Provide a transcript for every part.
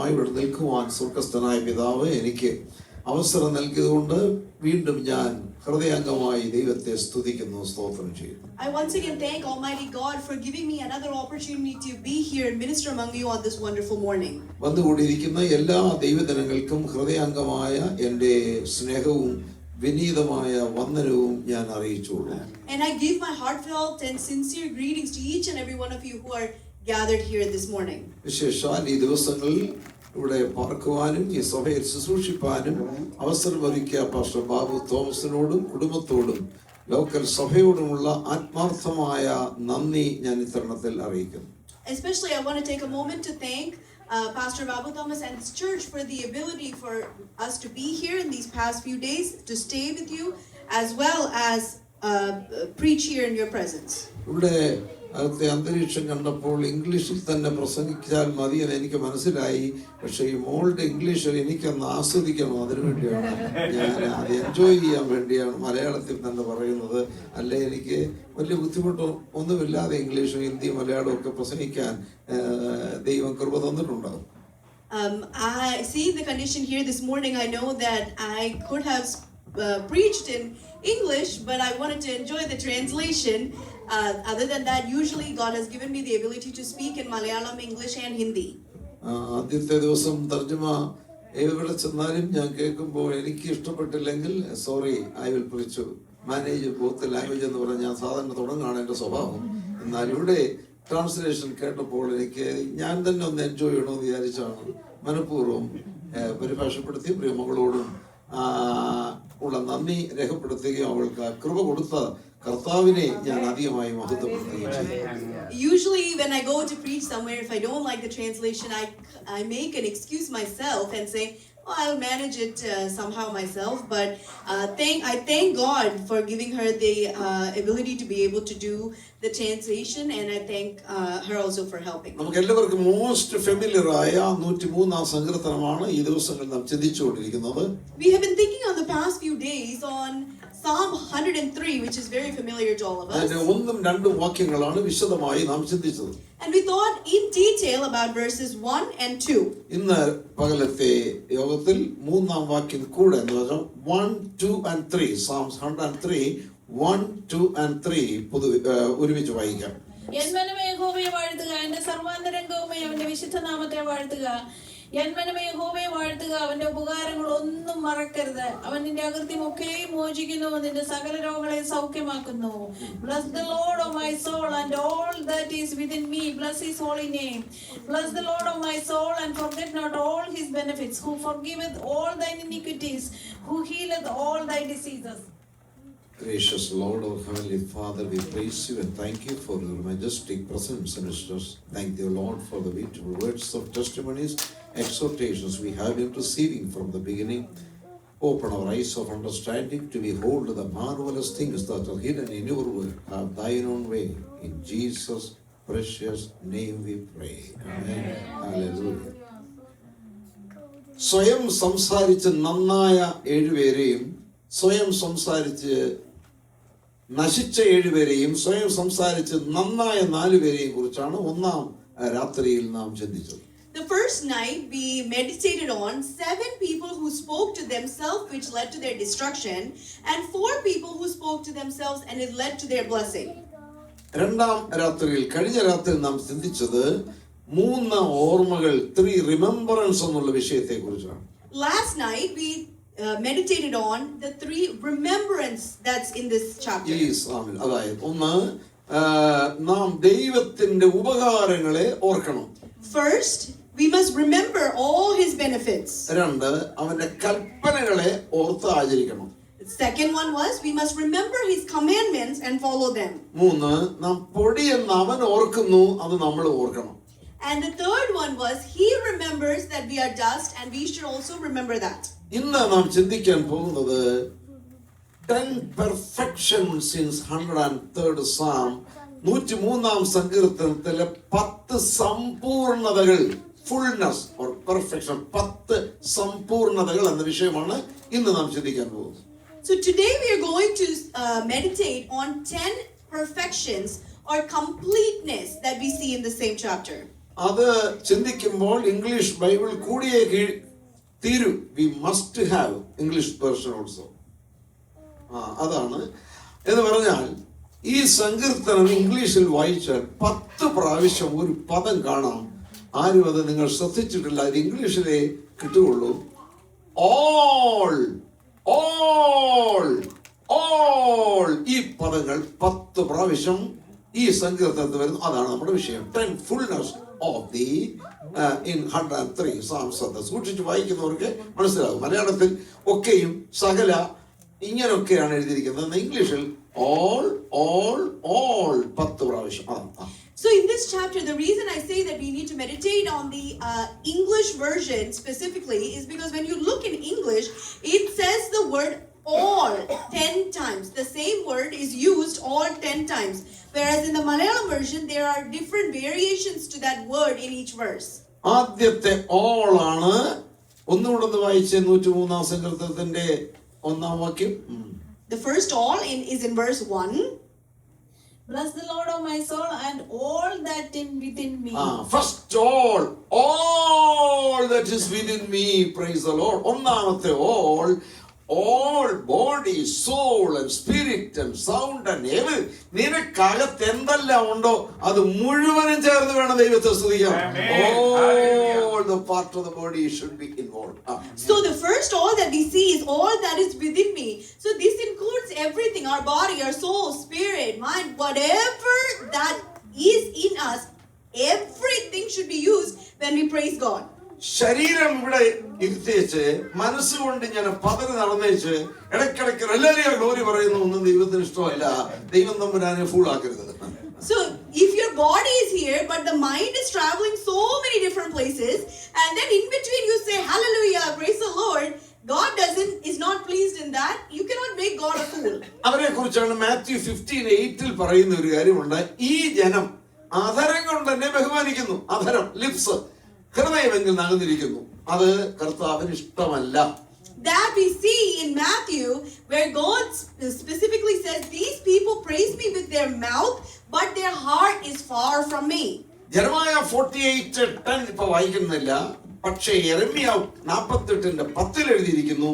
ദൈവസന്നിധിയിലായി ഇവിടെ നിൽക്കുവാൻ സ്വർഗ്ഗസ്ഥനായ പിതാവ് എനിക്ക് അവസരം നൽകിയതുകൊണ്ട് വീണ്ടും ഞാൻ ഹൃദയാംഗമായി ദൈവത്തെ സ്തുതിക്കുന്നു, സ്തോത്രം ചെയ്യുന്നു. I once again thank Almighty God for giving me another opportunity to be here and minister among you on this wonderful morning. വന്നുകൂടിയിരിക്കുന്ന എല്ലാ ദൈവജനങ്ങൾക്കും ഹൃദയാംഗമായ എൻ്റെ സ്നേഹവും വിനീതമായ വന്ദനവും ഞാൻ അറിയിച്ചുകൊള്ളു. And I give my heartfelt and sincere greetings to each and every one of you who are gathered here this morning. വിശേഷാൽ ഈ ദിവസങ്ങളിൽ ഇവിടെ പാർക്കുവാനും ഈ സഭയിൽ ശുശ്രൂഷിപ്പാനും അവസരമൊരുക്കിയ പാസ്റ്റർ ബാബു തോമസിനോടും കുടുംബത്തോടും ലോക്കൽ സഭയോടുമുള്ള ആത്മാർത്ഥമായ നന്ദി ഞാൻ ഇത്തരണത്തിൽ അറിയിക്കുന്നു. Especially I want to take a moment to thank Pastor Babu Thomas and his church for the ability for us to be here in these past few days, to stay with you as well as preach here in your presence. ഇവിടെ അകത്തെ അന്തരീക്ഷം കണ്ടപ്പോൾ ഇംഗ്ലീഷിൽ തന്നെ പ്രസംഗിച്ചാൽ മതി എന്ന് എനിക്ക് മനസ്സിലായി. പക്ഷേ ഈ മോളുടെ ഇംഗ്ലീഷ് എനിക്കൊന്ന് ആസ്വദിക്കണം, അതിനുവേണ്ടിയാണ് ഞാൻ അത് എൻജോയ് ചെയ്യാൻ വേണ്ടിയാണ് മലയാളത്തിൽ തന്നെ പറയുന്നത്. അല്ലെ എനിക്ക് വലിയ ബുദ്ധിമുട്ടോ ഒന്നുമില്ലാതെ ഇംഗ്ലീഷും ഹിന്ദി മലയാളവും ഒക്കെ പ്രസംഗിക്കാൻ ദൈവം കൃപ തന്നിട്ടുണ്ടാകും. I see the condition here this morning. I know that I could have preached in English, but I wanted to enjoy the translation. Other than that, usually God has given me the ability to speak in Malayalam, English and Hindi. ആദ്യത്തെ ദിവസം തർജ്ജമ എവിടെ ചെന്നാലും ഞാൻ കേൾക്കുമ്പോൾ എനിക്ക് ഇഷ്ടപ്പെട്ടില്ലെങ്കിൽ sorry, I will preach manage both language എന്ന് പറഞ്ഞാൽ ഞാൻ സാധാരണ തുടങ്ങാണ് എൻ്റെ സ്വഭാവം. എന്നാൽ ഇവിടെ ട്രാൻസ്ലേഷൻ കേട്ടപ്പോൾ എനിക്ക് ഞാൻ തന്നെ ഒന്ന് എൻജോയ് ചെയ്യണമെന്ന് വിചാരിച്ചാണ് മനഃപൂർവ്വം പരിഭാഷപ്പെടുത്തി പ്രിയമകളോടും ഉള്ള നന്ദി രേഖപ്പെടുത്തുകയും അവൾക്ക് കൃപ കൊടുത്ത കർത്താവിനെ ഞാൻ അധികമായി മഹത്വപ്പെടുത്തുകയും ചെയ്തു. Usually when I go to preach somewhere, if I don't like the translation, I make an excuse myself and say, oh, I'll manage it somehow myself. But I thank God for giving her the ability to be able to do the translation, and I thank her also for helping. നമുക്ക് എല്ലാവർക്കും most familiar ആയ 103-ാം സങ്കീർത്തനമാണ് ഈ ദിവസങ്ങളിൽ നാം ചിന്തിച്ചുകൊണ്ടിരിക്കുന്നത്. We have been thinking on the past few days on Psalm 103, which is very familiar to all of us. അതിന്റെ 1-2 വാക്യങ്ങളാണ് വിശദമായി നാം ചിന്തിച്ചത്. And we thought in detail about verses 1 and 2. ഇന്ന് പകലത്തെ യോഗത്തിൽ 3-ാം വാക്യം കൂടെ എന്ന് പറഞ്ഞാൽ 1, 2 and 3 Psalms 103 1, 2 and 3 ഒരുമിച്ച് വായിക്കാം. എൻ മനമേ യഹോവയെ വാഴ്ത്തുക, എന്റെ സർവാന്തരംഗവുമേ അവന്റെ വിശുദ്ധ നാമത്തെ വാഴ്ത്തുക. എൻ മനമേ യഹോവയെ വാഴ്ത്തുക, അവന്റെ ഉപകാരങ്ങൾ ഒന്നും മറക്കരുത്. അവൻ നിന്റെ അകൃത്യമൊക്കെയും മോചിക്കുന്നു, നിന്റെ സകല രോഗങ്ങളെ സൗഖ്യമാക്കുന്നു. Bless the Lord of my soul and all that is within me, bless his holy name. Bless the Lord of my soul and forget not all his benefits, who forgiveth all thine iniquities, who healeth all thy diseases. Gracious Lord, our Heavenly Father, we praise you and thank you for your majestic presence in us. Thank you, Lord, for the beautiful words of testimonies, exhortations we have been receiving from the beginning. Open our eyes of understanding to behold the marvelous things that are hidden in your word. Have thine own way. In Jesus' precious name we pray. Amen. Hallelujah. സ്വയം സംസാരിച്ച് നന്നായ 7 പേരെയും സ്വയം സംസാരിച്ച് നശിച്ച 7 പേരെയും സ്വയം സംസാരിച്ച് നന്നായ 4 പേരെയും കുറിച്ചാണ് ഒന്നാം രാത്രിയിൽ നാം ചിന്തിച്ചത്. The first night we meditated on 7 people who spoke to themselves, which led to their destruction, and 4 people who spoke to themselves and it led to their blessing. രണ്ടാം രാത്രിയിൽ കഴിഞ്ഞ രാത്രിയിൽ നാം ചിന്തിച്ചത് 3 ഓർമ്മകൾ 3 റിമെമ്പറൻസ് എന്നുള്ള വിഷയത്തെ കുറിച്ചാണ്. Last night we meditated on the 3 remembrance that's in this chapter. അതായത് ഒന്ന്, നാം ദൈവത്തിന്റെ ഉപകാരങ്ങളെ ഓർക്കണം. First, we must remember all his benefits. 2, അവന്റെ കൽപ്പനകളെ ഓർത്ത് ആചരിക്കണം. The second one was we must remember his commandments and follow them. 3, നാം പൊടിയെന്ന് അവൻ ഓർക്കുന്നു, അത് നമ്മൾ ഓർക്കണം. And the third one was he remembers that we are dust and we should also remember that. ഇന്ന് നാം ചിന്തിക്കാൻ പോകുന്നത് 10 perfections in 103rd Psalm, 103-ാം സങ്കീർത്തനത്തിലെ 10 സമ്പൂർണതകൾ, ഫുൾനെസ് ഓർ പെർഫെക്ഷൻ, 10 സമ്പൂർണതകൾ എന്ന വിഷയമാണ് ഇന്ന് നാം ചിന്തിക്കാൻ പോകുന്നത്. So today we are going to meditate on 10 perfections or completeness that we see in the same chapter. അത് ചിന്തിക്കുമ്പോൾ ഇംഗ്ലീഷ് ബൈബിൾ കൂടിയേ തീരൂ. We must have English version also. അതാണ് എന്ന് പറഞ്ഞാൽ ഈ സങ്കീർത്തനം ഇംഗ്ലീഷിൽ വായിച്ചാൽ 10 പ്രാവശ്യം ഒരു പദം കാണാം. ആരും അത് നിങ്ങൾ ശ്രദ്ധിച്ചിട്ടില്ല. അത് ഇംഗ്ലീഷിലേ കിട്ടുകയുള്ളൂ. ഓൾ ഓൾ ഓൾ ഈ പദങ്ങൾ 10 പ്രാവശ്യം ഈ സങ്കീർത്തനത്തിൽ വരുന്നു. അതാണ് നമ്മുടെ വിഷയം. 10 fullness of the in 103 Psalms. സൂക്ഷിച്ച് വായിക്കുന്നവർക്ക് മനസ്സിലാകും. മലയാളത്തിൽ ഒക്കെയും സകല ഇങ്ങനെയൊക്കെയാണ് എഴുതിയിരിക്കുന്നത്. ഇംഗ്ലീഷിൽ ഓൾ ഓൾ ഓൾ 10 പ്രാവശ്യം. So in this chapter, the reason I say that we need to meditate on the English version specifically is because when you look in English, it says the word all 10 times. The same word is used all 10 times. Whereas in the Malayalam version, there are different variations to that word in each verse. ആദ്യത്തെ all ആണ്. ഒന്നുകൂടെ വായിച്ച് 103 സങ്കീർത്തനത്തിന്റെ 1-ാം വാക്യം. The first all is in verse 1. Bless the Lord, O my soul, and all that is within me. First all that is within me, praise the Lord. ഒന്നാമത്തെ all body, soul and spirit and sound and every. നിനക്കകത്ത് എന്തെല്ലാം ഉണ്ടോ അത് മുഴുവനും ചേർന്ന് വേണം ദൈവത്തെ സ്തുതിക്കാൻ. All the part of the body should be involved. So the first all that we see is all that is within me. So this includes everything, our body, our soul, spirit, mind, whatever that is in us, everything should be used when we praise God. ശരീരം ഇവിടെ ഇരുത്തിച്ച് മനസ്സുകൊണ്ട് ഞാൻ പതറി നടന്നേച്ച് ഇടയ്ക്കിടയ്ക്ക് എല്ലാവരെയും glory പറയുന്ന ഒന്നും ദൈവത്തിന് ഇഷ്ടമല്ല. ദൈവം തമ്പുരാനെ ഫുൾ ആക്കരുത്. So if your body is here but the mind is traveling so many different places and then in between you say hallelujah, praise the Lord, God is not pleased in that. You cannot make God a fool. അവരെ കുറിച്ചാണ് മാത്യു 15:8 പറയുന്ന ഒരു കാര്യമുണ്ട്. ഈ ജനം അധരം കൊണ്ട് എന്നെ ബഹുമാനിക്കുന്നു. അധരം, ലിപ്സ്, ഹൃദയമെങ്കിൽ നകന്നിരിക്കുന്നു. അത് കർത്താവിന് ഇഷ്ടമല്ല. That we see in Matthew where God specifically says these people praise me with their mouth but their heart is far from me. Jeremiah 48:10 ഇപ്പൊ വായിക്കുന്നില്ല. പക്ഷേ യെരമ്യാവ് 48:10 എഴുതിയിരിക്കുന്നു,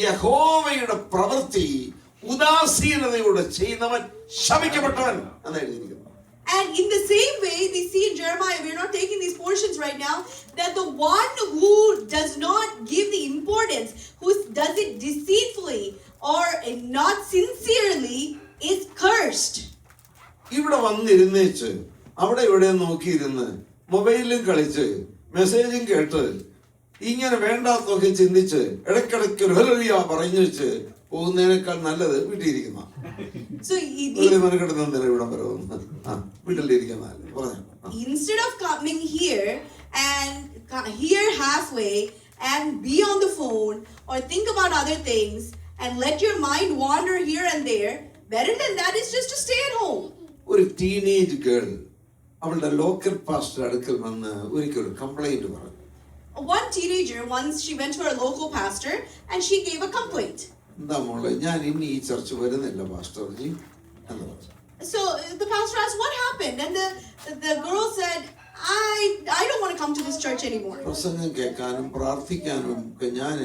യഹോവയുടെ പ്രവൃത്തി ഉദാസീനതയോടെ ചെയ്യുന്നവൻ ശപിക്കപ്പെട്ടവൻ എന്ന് എഴുതിയിരിക്കുന്നു. And in the same way, we see in Jeremiah, we're not taking these portions right now, that the one who does not give the importance, who does it deceitfully or not sincerely, is cursed. ഇവിടെ വന്നിരുന്നേച്ച് അവിടെ ഇവിടെ നോക്കിയിരുന്ന് മൊബൈലിലും കളിച്ച് മെസ്സേജും കേട്ട് ഇങ്ങനെ വേണ്ടാത്തൊക്കെ ചിന്തിച്ച് ഇടയ്ക്കിടയ്ക്ക് ഒരു ഹല്ലേലൂയ പറഞ്ഞു വെച്ച് പോകുന്നതിനേക്കാൾ നല്ലത് വീട്ടിലിരിക്കുന്ന. Instead of coming here and here halfway and be on the phone or think about other things and let your mind wander here and there, better than that is just to stay at home. ഒരു teenage girl അവളുടെ local pastor അടുക്കൽ വന്ന് ഒരിക്കലും complaint പറഞ്ഞു. One teenager, once she went to her local pastor and she gave a complaint. എന്താ മോളെ, ഞാൻ ഇനി ഈ ചർച്ച വരുന്നില്ല പാസ്റ്റർജി എന്ന് പറഞ്ഞു. So the pastor asked, what happened? And the girl said, I don't want to come to this church anymore. പ്രസംഗം കേൾക്കാനും പ്രാർത്ഥിക്കാനും ഒക്കെ ഞാൻ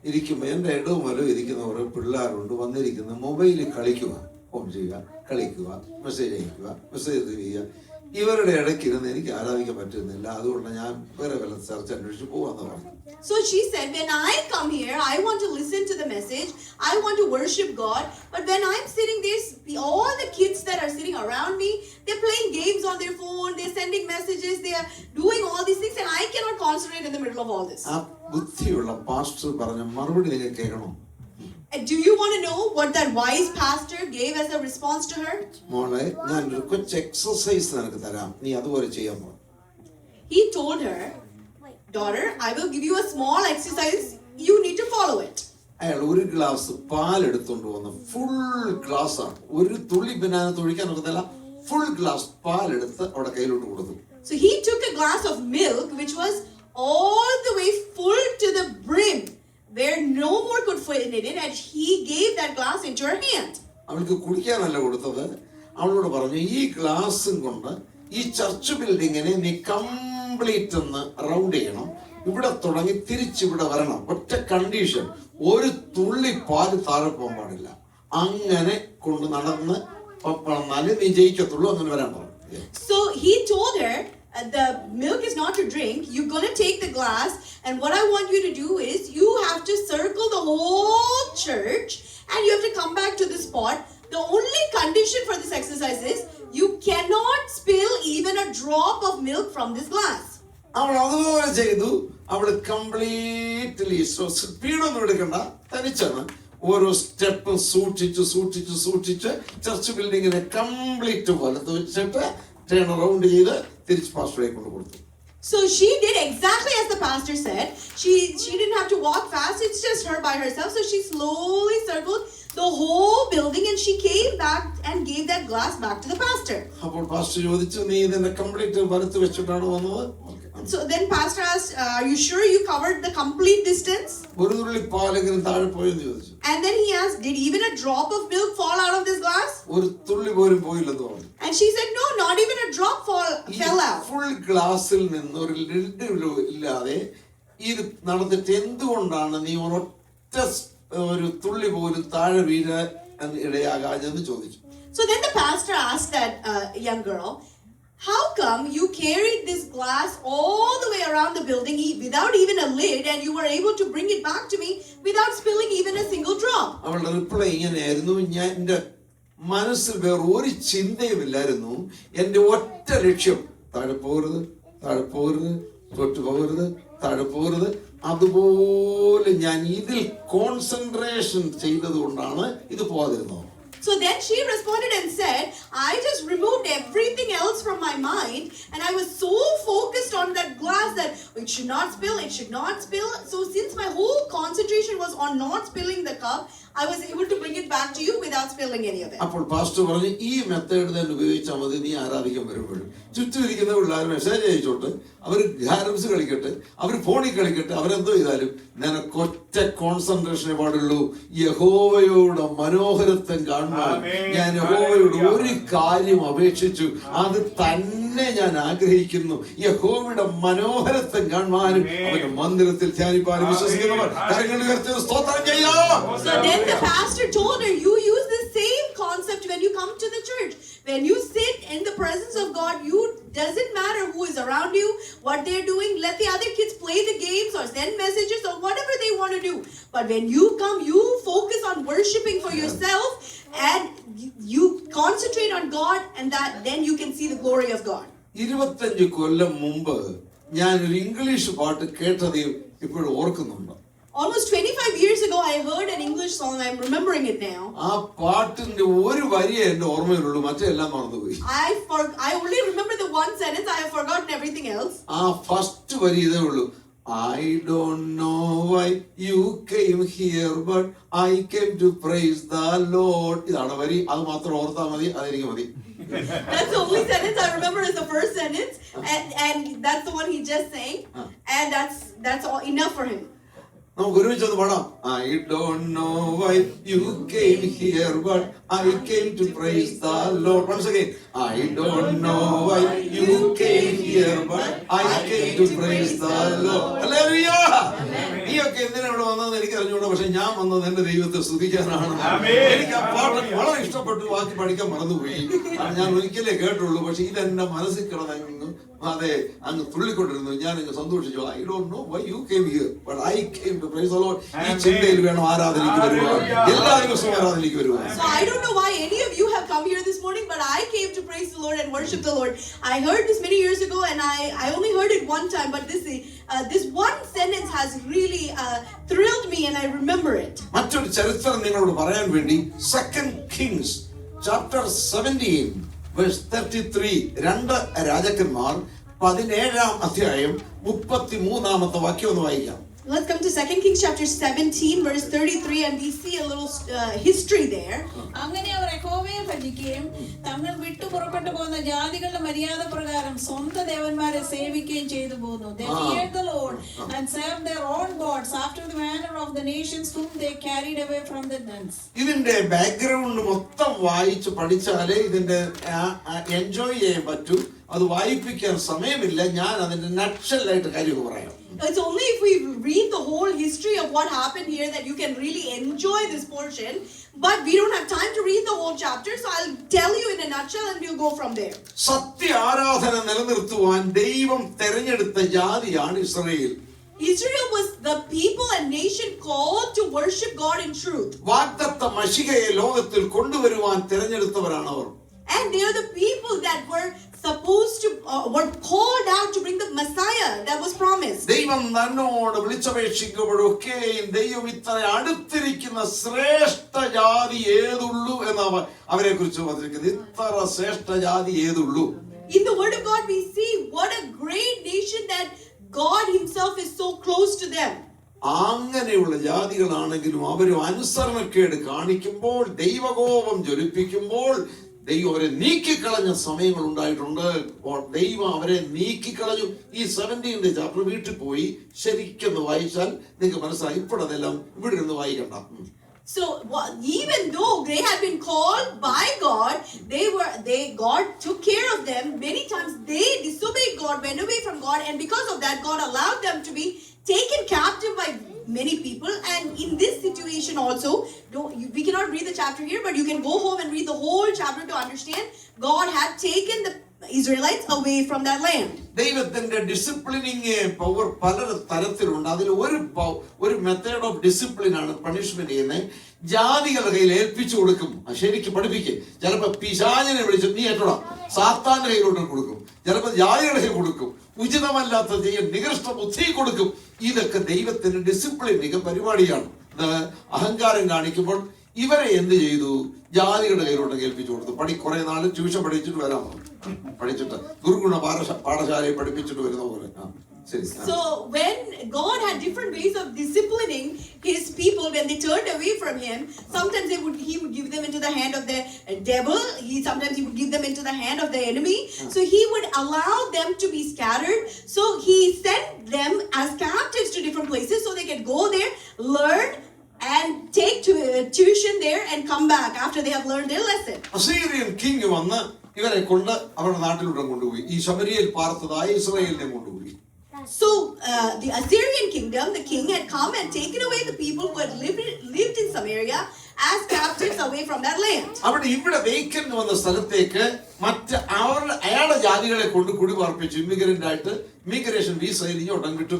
ഇരിക്കുമ്പോൾ എൻ്റെ ഇടവും വലവും ഇരിക്കുന്ന കുറെ പിള്ളേരുണ്ട് വന്നിരിക്കുന്ന മൊബൈലിൽ കളിക്കുക, ഫോൺ ചെയ്യുക, കളിക്കുക, മെസ്സേജ് അയക്കുക, മെസ്സേജ് ചെയ്യുക. ഇവരുടെ ഇടയ്ക്കിരുന്ന് എനിക്ക് ആരാധിക്കാൻ പറ്റുന്നില്ല. അതുകൊണ്ട് ഞാൻ വേറെ വല്ല ചർച്ച അന്വേഷിച്ച് പോവാന്ന് പറഞ്ഞു. So she said, when I come here, I want to listen to the message. I want to worship God. But when I'm sitting there, all the kids that are sitting around me, they're playing games on their phone, they're sending messages, they're doing all these things, and I cannot concentrate in the middle of all this. ആ ബുദ്ധിയുള്ള pastor പറഞ്ഞ മറുപടി നിങ്ങൾ കേൾക്കണം. Do you want to know what that wise pastor gave as a response to her? മോളെ, ഞാൻ ഒരു കൊച്ചു എക്സർസൈസ് നിനക്ക് തരാം, നീ അതുപോലെ ചെയ്യാൻ പോ. He told her, daughter, I will give you a small exercise, you need to follow it. അയാൾ ഒരു ഗ്ലാസ് പാൽ എടുത്തുകൊണ്ട് വന്ന് ഫുൾ ഗ്ലാസ് ആണ്, ഒരു തുള്ളി പിന്നെ ഒഴിക്കാൻ ഒക്കത്തില്ല, ഫുൾ ഗ്ലാസ് പാൽ എടുത്ത് അവിടെ കയ്യിലോട്ട് കൊടുത്തു. So he took a glass of milk which was all the way full to the brim, where no more could fit in it, and he gave that glass into her hand. അവൾക്ക് കുടിക്കാനല്ല കൊടുത്തത്. അവളോട് പറഞ്ഞു, ഈ ഗ്ലാസും കൊണ്ട് ഈ church ബിൽഡിങ്ങിനെ നീ complete ഒന്ന് റൗണ്ട് ചെയ്യണം, ഇവിടെ തുടങ്ങി തിരിച്ചിവിടെ വരണം. ഒറ്റ കണ്ടീഷൻ, ഒരു തുള്ളി പാല് താഴെ പോകാൻ പാടില്ല. അങ്ങനെ കൊണ്ട് നടന്ന് നടന്നാലേ നീ ജയിക്കത്തുള്ളൂ. അങ്ങനെ വരാൻ പറഞ്ഞു. So he told her, the milk is not to drink. You're going to take the glass, and what I want you to do is you have to circle the whole church and you have to come back to the spot. The only condition for this exercise is you cannot spill even a drop of milk from this glass. അവൾ അതുപോലെ ചെയ്തു. അവള് completely സ്പീഡൊന്നും എടുക്കണ്ട, തനിച്ചാണ് ഓരോ സ്റ്റെപ്പും സൂക്ഷിച്ച് church ബിൽഡിങ്ങിനെ complete വലത്ത് വെച്ചിട്ട് turn around ചെയ്ത് തിരിച്ച് പാസ്റ്ററെ കൊണ്ട് കൊടുത്തു. So she did exactly as the pastor said. She didn't have to walk fast. It's just her by herself. So she slowly circled the whole building and she came back and gave that glass back to the pastor. അപ്പോൾ pastor ചോദിച്ചു, നീ ഇതിനെ complete വലത്ത് വെച്ചിട്ടാണ് വന്നത്? So then pastor asked, are you sure you covered the complete distance? ഒരു തുള്ളി പാലെങ്കിലും താഴെ പോയെന്ന് ചോദിച്ചു. And then he asked, did even a drop of milk fall out of this glass? ഒരു തുള്ളി പോലും പോയില്ലെന്ന് പറഞ്ഞു. And she said, no, not even a drop fell out. Full ഗ്ലാസിൽ നിന്ന് ഒരു ലിഡ് ഇല്ലാതെ ഇത് നടന്നിട്ട് എന്തുകൊണ്ടാണ് നീ ഒരൊറ്റ ഒരു തുള്ളി പോലും താഴെ വീഴാൻ ഇടയാകാഞ്ഞെന്ന് ചോദിച്ചു. So then the pastor asked that young girl, how come you carried this glass all the way around the building without even a lid, and you were able to bring it back to me without spilling even a single drop? അവളുടെ reply ഇങ്ങനെയായിരുന്നു, ഞാൻ എൻ്റെ മനസ്സിൽ വേറെ ഒരു ചിന്തയുമില്ലായിരുന്നു. എൻ്റെ ഒറ്റ ലക്ഷ്യം താഴെ പോകരുത്, തൊട്ട് പോകരുത്, താഴെ പോകരുത്. അതുപോലെ ഞാൻ ഇതിൽ കോൺസെൻട്രേഷൻ ചെയ്തത് കൊണ്ടാണ് ഇത് പോകാതിരുന്നത്. So then she responded and said, I just removed everything else from my mind and I was so focused on that glass that it should not spill. So since my whole concentration was on not spilling the cup, I was able to bring it back to you without spilling any of it. അപ്പോൾ pastor പറഞ്ഞു, ഈ method തന്നെ ഉപയോഗിച്ചാൽ മതി നീ ആരാധിക്കാൻ വരുമ്പോഴും. ചുറ്റും ഇരിക്കുന്ന പിള്ളേർ മെസ്സേജ് അയച്ചോട്ട്, അവർ ഗാരംസ് കളിക്കട്ടെ, അവർ ഫോണിൽ കളിക്കട്ടെ, അവരെന്തോ ചെയ്താലും നിനക്കൊറ്റ കോൺസെൻട്രേഷനെ പാടുള്ളൂ. യഹോവയുടെ മനോഹരത്വം കാണുവാൻ ഞാൻ യഹോവയോട് ഒരു കാര്യം അപേക്ഷിച്ചു, അത് തന്നെ ഞാൻ ആഗ്രഹിക്കുന്നു. യഹോവയുടെ മനോഹരത്വം കാണുവാനും അവന്റെ മന്ദിരത്തിൽ ധ്യാനിപ്പാനും വിശ്വസിക്കുന്നവർ കരങ്ങൾ ഉയർത്തി സ്തോത്രം ചെയ്യാം. So then the pastor told her, you use the same concept when you come to the church. When you sit in the presence of God, doesn't matter who is around you, what they're doing. Let the other kids play the games or send messages or whatever they want to do. But when you come, you focus on worshiping for yourself and you concentrate on God, and then you can see the glory of God. 25 കൊല്ലം മുമ്പ് ഞാൻ ഒരു English പാട്ട് കേട്ടത് ഇപ്പോഴും ഓർക്കുന്നുണ്ട്. Almost 25 years ago, I heard an English song. I'm remembering it now. ആ പാട്ടിന്റെ ഒരു വരിയേ എന്റെ ഓർമ്മയിലുള്ളൂ, മറ്റെല്ലാം മറന്നുപോയി. I only remember the one sentence. I have forgotten everything else. ആ ഫസ്റ്റ് വരി ഇതേ ഉള്ളൂ. I don't know why you came here, but I came to praise the Lord. ഇതാണ് വരി. അത് മാത്രം ഓർത്താൽ മതി, അതെനിക്ക് മതി. That's the only sentence I remember is the first sentence, and that's the one he just sang, and that's all enough for him. നമുക്ക് ഒരുമിച്ചൊന്ന് പാടാം. I don't know why you came here, but I came to praise the Lord. Once again, I don't know why you came here, but I came to praise the Lord. Hallelujah! നീയൊക്കെ എന്തിനാ ഇവിടെ വന്നതെന്ന് എനിക്ക് അറിഞ്ഞൂടാ, പക്ഷെ ഞാൻ വന്നത് എന്റെ ദൈവത്തെ സ്തുതിക്കാനാണ്. എനിക്ക് ആ പാട്ട് വളരെ ഇഷ്ടപ്പെട്ടു, ബാക്കി പഠിക്കാൻ മറന്നുപോയി. ഞാൻ ഒരിക്കലേ കേട്ടുള്ളൂ, പക്ഷെ ഇതെന്റെ മനസ്സിൽ കിടന്നു, അതെ അങ്ങ് തുള്ളിക്കൊണ്ടിരുന്നു. ഞാൻ അങ്ങ് സന്തോഷിച്ചു. I don't know why you came here, but I came to praise the Lord. ഈ ചിന്തയിൽ വേണം ആരാധനയ്ക്ക് വരുവാൻ, എല്ലാ ദിവസവും ആരാധനയ്ക്ക് വരുവാൻ. So I don't know why any of you have come here this morning, but I came to praise the Lord and worship the Lord. I heard this many years ago, and I only heard it one time, but this one sentence has really thrilled me, and I remember it. മറ്റൊരു ചരിത്രം നിങ്ങളോട് പറയാൻ വേണ്ടി 2 Kings chapter 17 verse 33, 2 രാജാക്കന്മാർ 17-ാം അധ്യായം 33-ാമത്തെ വാക്യം ഒന്ന് വായിക്കാം. Let's come to 2 Kings chapter 17 verse 33 and we see a little history there. അങ്ങനെ അവർ യഹോവയെ ഭജിക്കുകയും തങ്ങൾ വിട്ടു പുറപ്പെട്ടു പോകുന്ന ജാതികളുടെ മര്യാദ പ്രകാരം സ്വന്തം ദേവന്മാരെ സേവിക്കുകയും ചെയ്തു പോന്നു. They feared the Lord and served their own gods after the manner of the nations whom they carried away from the dens. ഇതിന്റെ ബാക്ക്ഗ്രൗണ്ട് മൊത്തം വായിച്ച് പഠിച്ചാലേ ഇതിന്റെ എൻജോയ് ചെയ്യാൻ പറ്റൂ. അത് വായിപ്പിക്കാൻ സമയമില്ല. ഞാൻ അതിന്റെ നട്ഷലായിട്ട് കാര്യം പറയാം. It's only if we read the whole history of what happened here that you can really enjoy this portion. But we don't have time to read the whole chapter, so I'll tell you in a nutshell and we'll go from there. സത്യ ആരാധന നിലനിർത്തുവാൻ ദൈവം തെരഞ്ഞെടുത്ത ജാതിയാണ് Israel. Israel was the people and nation called to worship God in truth. വാഗ്ദത്ത മശിഹയെ ലോകത്തിൽ കൊണ്ടുവരുവാൻ തെരഞ്ഞെടുത്തവരാണ് അവർ. And they are the people that were supposed to were called out to bring the Messiah that was promised. ദൈവം തന്നോട് വിളിച്ചപേക്ഷിക്കുമ്പോഴൊക്കെയും ദൈവം ഇത്ര അടുത്തിരിക്കുന്ന ശ്രേഷ്ഠ ജാതി ഏതുള്ളൂ എന്ന് അവരെ കുറിച്ച് പറഞ്ഞിരിക്കുന്നത്. ഇത്ര ശ്രേഷ്ഠ ജാതി ഏതുള്ളൂ. In the word of God we see what a great nation that God himself is so close to them. അങ്ങനെയുള്ള ജാതികളാണെങ്കിലും അവരും അനുസരണക്കേട് കാണിക്കുമ്പോൾ ദൈവകോപം ജ്വലിപ്പിക്കുമ്പോൾ ദൈവം അവരെ നീക്കിക്കളഞ്ഞ സമയങ്ങൾ ഉണ്ടായിട്ടുണ്ട്. ദൈവം അവരെ നീക്കിക്കളഞ്ഞു. ഈ 17th ചാപ്റ്റർ വീട്ടിൽ പോയി ശരിക്കൊന്ന് വായിച്ചാൽ നിങ്ങൾക്ക് മനസ്സിലായി. ഇപ്പോഴതെല്ലാം ഇവിടെ ഇരുന്ന് വായിക്കണ്ട. So even though they had been called by God, God took care of them. Many times they disobeyed God, went away from God, and because of that, God allowed them to be taken captive by many people. And in this situation also, we cannot read the chapter here, but you can go home and read the whole chapter to understand God had taken the Israelites away from that land. ദൈവത്തിന്റെ disciplining power പല തരത്തിലുണ്ട്. അതിൽ ഒരു method of discipline ആണ് punishment ചെയ്യുന്നത്. ജാതികളുടെ കയ്യിൽ ഏൽപ്പിച്ചു കൊടുക്കും. ശരിക്കും പഠിപ്പിക്കും. ചിലപ്പോ പിശാചിനെ വിളിച്ച് നീ ഏറ്റോടാ സാത്താന്റെ കയ്യിലോട്ട് കൊടുക്കും. ചിലപ്പോൾ ജാതികളുടെ കയ്യിൽ കൊടുക്കും. ഉചിതമല്ലാത്ത ചെയ്യാൻ നികൃഷ്ട ബുദ്ധി കൊടുക്കും. ഇതൊക്കെ ദൈവത്തിന്റെ ഡിസിപ്ലിനിക പരിപാടിയാണ്. അഹങ്കാരം കാണിക്കുമ്പോൾ ഇവരെ എന്ത് ചെയ്തു? ജാതികളുടെ കയ്യിലോട്ട് കേൾപ്പിച്ചു കൊടുത്തു. കുറെ നാൾ ട്യൂഷൻ പഠിച്ചിട്ട് വരാമോ? പഠിച്ചിട്ട് ഗുരുഗുണ പാഠശാലയിൽ പഠിപ്പിച്ചിട്ട് വരുന്ന പോലെ. So when God had different ways of disciplining his people when they turned away from him, sometimes he would give them into the hand of the devil. Sometimes he would give them into the hand of the enemy. So he would allow them to be scattered. So he sent them as captives to different places so they could go there, learn and take tuition there and come back after they have learned their lesson. Assyrian king വന്ന് ഇവരെ കൊണ്ട് അവരുടെ നാട്ടിലൂടെ കൊണ്ടുപോയി. ഈ ശമരിയയിൽ പാർത്തതായ ഇസ്രായേലിനെ കൊണ്ടുപോയി. So the Assyrian kingdom, the king had come and taken away the people who had lived in Samaria as captives away from that land. അവിടെ ഇവിടെ വേക്കന്റ് വന്ന സ്ഥലത്തേക്ക് അയാളുടെ ജാതികളെ കൊണ്ട് കുടിപാർപ്പിച്ചു. ഇമിഗ്രന്റ് ആയിട്ട് ഇമിഗ്രേഷൻ വിസയിൽ ഇങ്ങോട്ടും വിട്ടു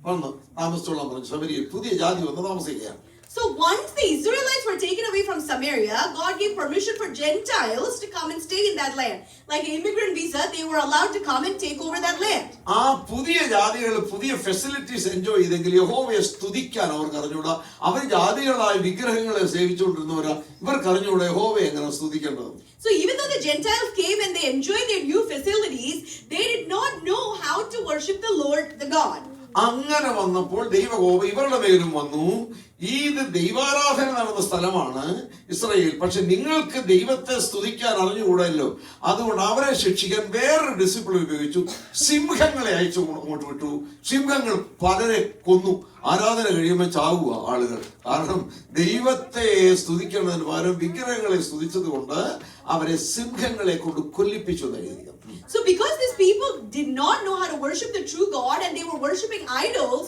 വന്നു താമസിച്ചോളാൻ പറഞ്ഞു. ശമരിയയിൽ പുതിയ ജാതി വന്ന് താമസിക്കുകയാണ്. So once the Israelites were taken away from Samaria, God gave permission for Gentiles to come and stay in that land. Like an immigrant visa, they were allowed to come and take over that land. ആ പുതിയ ജാതികൾ പുതിയ facilities enjoy ചെയ്തെങ്കിൽ യഹോവയെ സ്തുതിക്കാൻ അവർക്ക് അറിഞ്ഞൂടാ. അവർ ജാതികളായ വിഗ്രഹങ്ങളെ സേവിച്ചുകൊണ്ടിരുന്നവരാ. ഇവർക്ക് അറിഞ്ഞൂടാ യഹോവയെ എങ്ങനെ സ്തുതിക്കേണ്ടത്. So even though the Gentiles came and they enjoyed their new facilities, they did not know how to worship the Lord, the God. അങ്ങനെ വന്നപ്പോൾ ദൈവകോപം ഇവരുടെ മേലും വന്നു. ഇത് ദൈവാരാധന നടന്ന സ്ഥലമാണ് ഇസ്രായേൽ. പക്ഷെ നിങ്ങൾക്ക് ദൈവത്തെ സ്തുതിക്കാൻ അറിഞ്ഞുകൂടല്ലോ. അതുകൊണ്ട് അവരെ ശിക്ഷിക്കാൻ വേറൊരു ഡിസിപ്ലിൻ ഉപയോഗിച്ചു. സിംഹങ്ങളെ അയച്ചു അങ്ങോട്ട് വിട്ടു. സിംഹങ്ങൾ പലരെ കൊന്നു. ആരാധന കഴിയുമ്പോൾ ചാവുക ആളുകൾ. കാരണം ദൈവത്തെ സ്തുതിക്കുന്നതിന് പകരം വിഗ്രഹങ്ങളെ സ്തുതിച്ചത് കൊണ്ട് അവരെ സിംഹങ്ങളെ കൊണ്ട് കൊല്ലിപ്പിച്ചു എഴുതുക. So because these people did not know how to worship the true God and they were worshiping idols,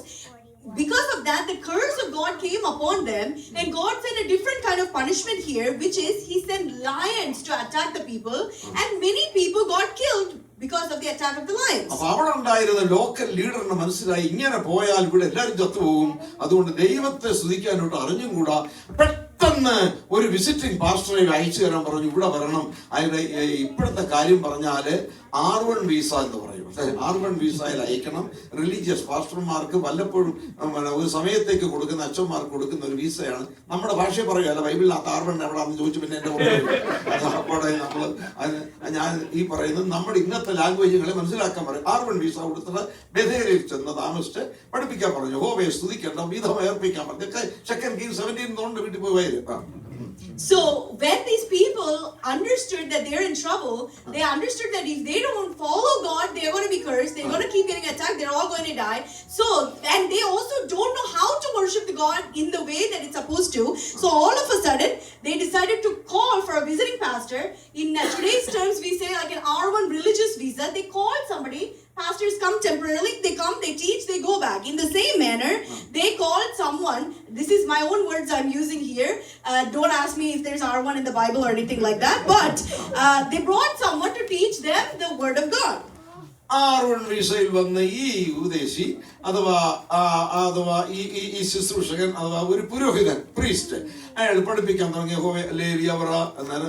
because of that the curse of God came upon them, and God sent a different kind of punishment here, which is he sent lions to attack the people, and many people got killed because of the attack of the lions. അപ്പോൾ അവിടെ ഉണ്ടായിരുന്ന local ലീഡറിന് മനസ്സിലായി ഇങ്ങനെ പോയാൽ ഇവിടെ എല്ലാവരും ചത്തുപോകും. അതുകൊണ്ട് ദൈവത്തെ സ്തുതിക്കാനോട്ട് അറിഞ്ഞും കൂടാ. പെട്ടെന്ന് പെട്ടെന്ന് ഒരു വിസിറ്റിംഗ് പാസ്റ്ററെ അയച്ചു തരാൻ പറഞ്ഞു, ഇവിടെ വരണം. അതിന്റെ ഇപ്പോഴത്തെ കാര്യം പറഞ്ഞാല് R1 വിസ എന്ന് പറയും. R1 വിസയിൽ അയക്കണം. റിലീജിയസ് പാസ്റ്റർമാർക്ക് വല്ലപ്പോഴും ഒരു സമയത്തേക്ക് കൊടുക്കുന്ന അച്ഛന്മാർക്ക് കൊടുക്കുന്ന ഒരു വിസയാണ്. നമ്മുടെ ഭാഷയെ പറയുകയല്ല, ബൈബിളിനകത്ത് R1 എവിടെയാണെന്ന് ചോദിച്ചു പിന്നെ എന്റെ അവിടെ ഞാൻ ഈ പറയുന്നത് നമ്മുടെ ഇന്നത്തെ ലാംഗ്വേജുകളെ മനസ്സിലാക്കാൻ പറയും. R1 വിസ കൊടുത്തിട്ട് ബഥേലിൽ ചെന്ന് താമസിച്ച് പഠിപ്പിക്കാൻ പറഞ്ഞു. യഹോവയെ സ്തുതിക്കേണ്ട, വിധം ഏർപ്പിക്കാൻ പറഞ്ഞു. 2 Kings 17 കൊണ്ട് വീട്ടിൽ പോയി വരും. So when these people understood that they're in trouble, they understood that if they don't follow God, they're going to be cursed, they're going to keep getting attacked, they're all going to die. So, and they also don't know how to worship the God in the way that it's supposed to. So all of a sudden, they decided to call for a visiting pastor. In today's terms, we say like an R1 religious visa. They called somebody. Pastors come temporarily, they come, they teach, they go back. In the same manner, they called someone. This is my own words I'm using here. Don't ask me if there's R1 in the Bible or anything like that. But they brought someone to teach them the word of God. R1 വിസയിൽ വന്ന ഈ ഉപദേശി അഥവാ ഈ ശുശ്രൂഷകൻ അഥവാ ഒരു പുരോഹിതൻ, priest, അയാൾ പഠിപ്പിക്കാൻ തുടങ്ങിയ ലേലിയ പറ,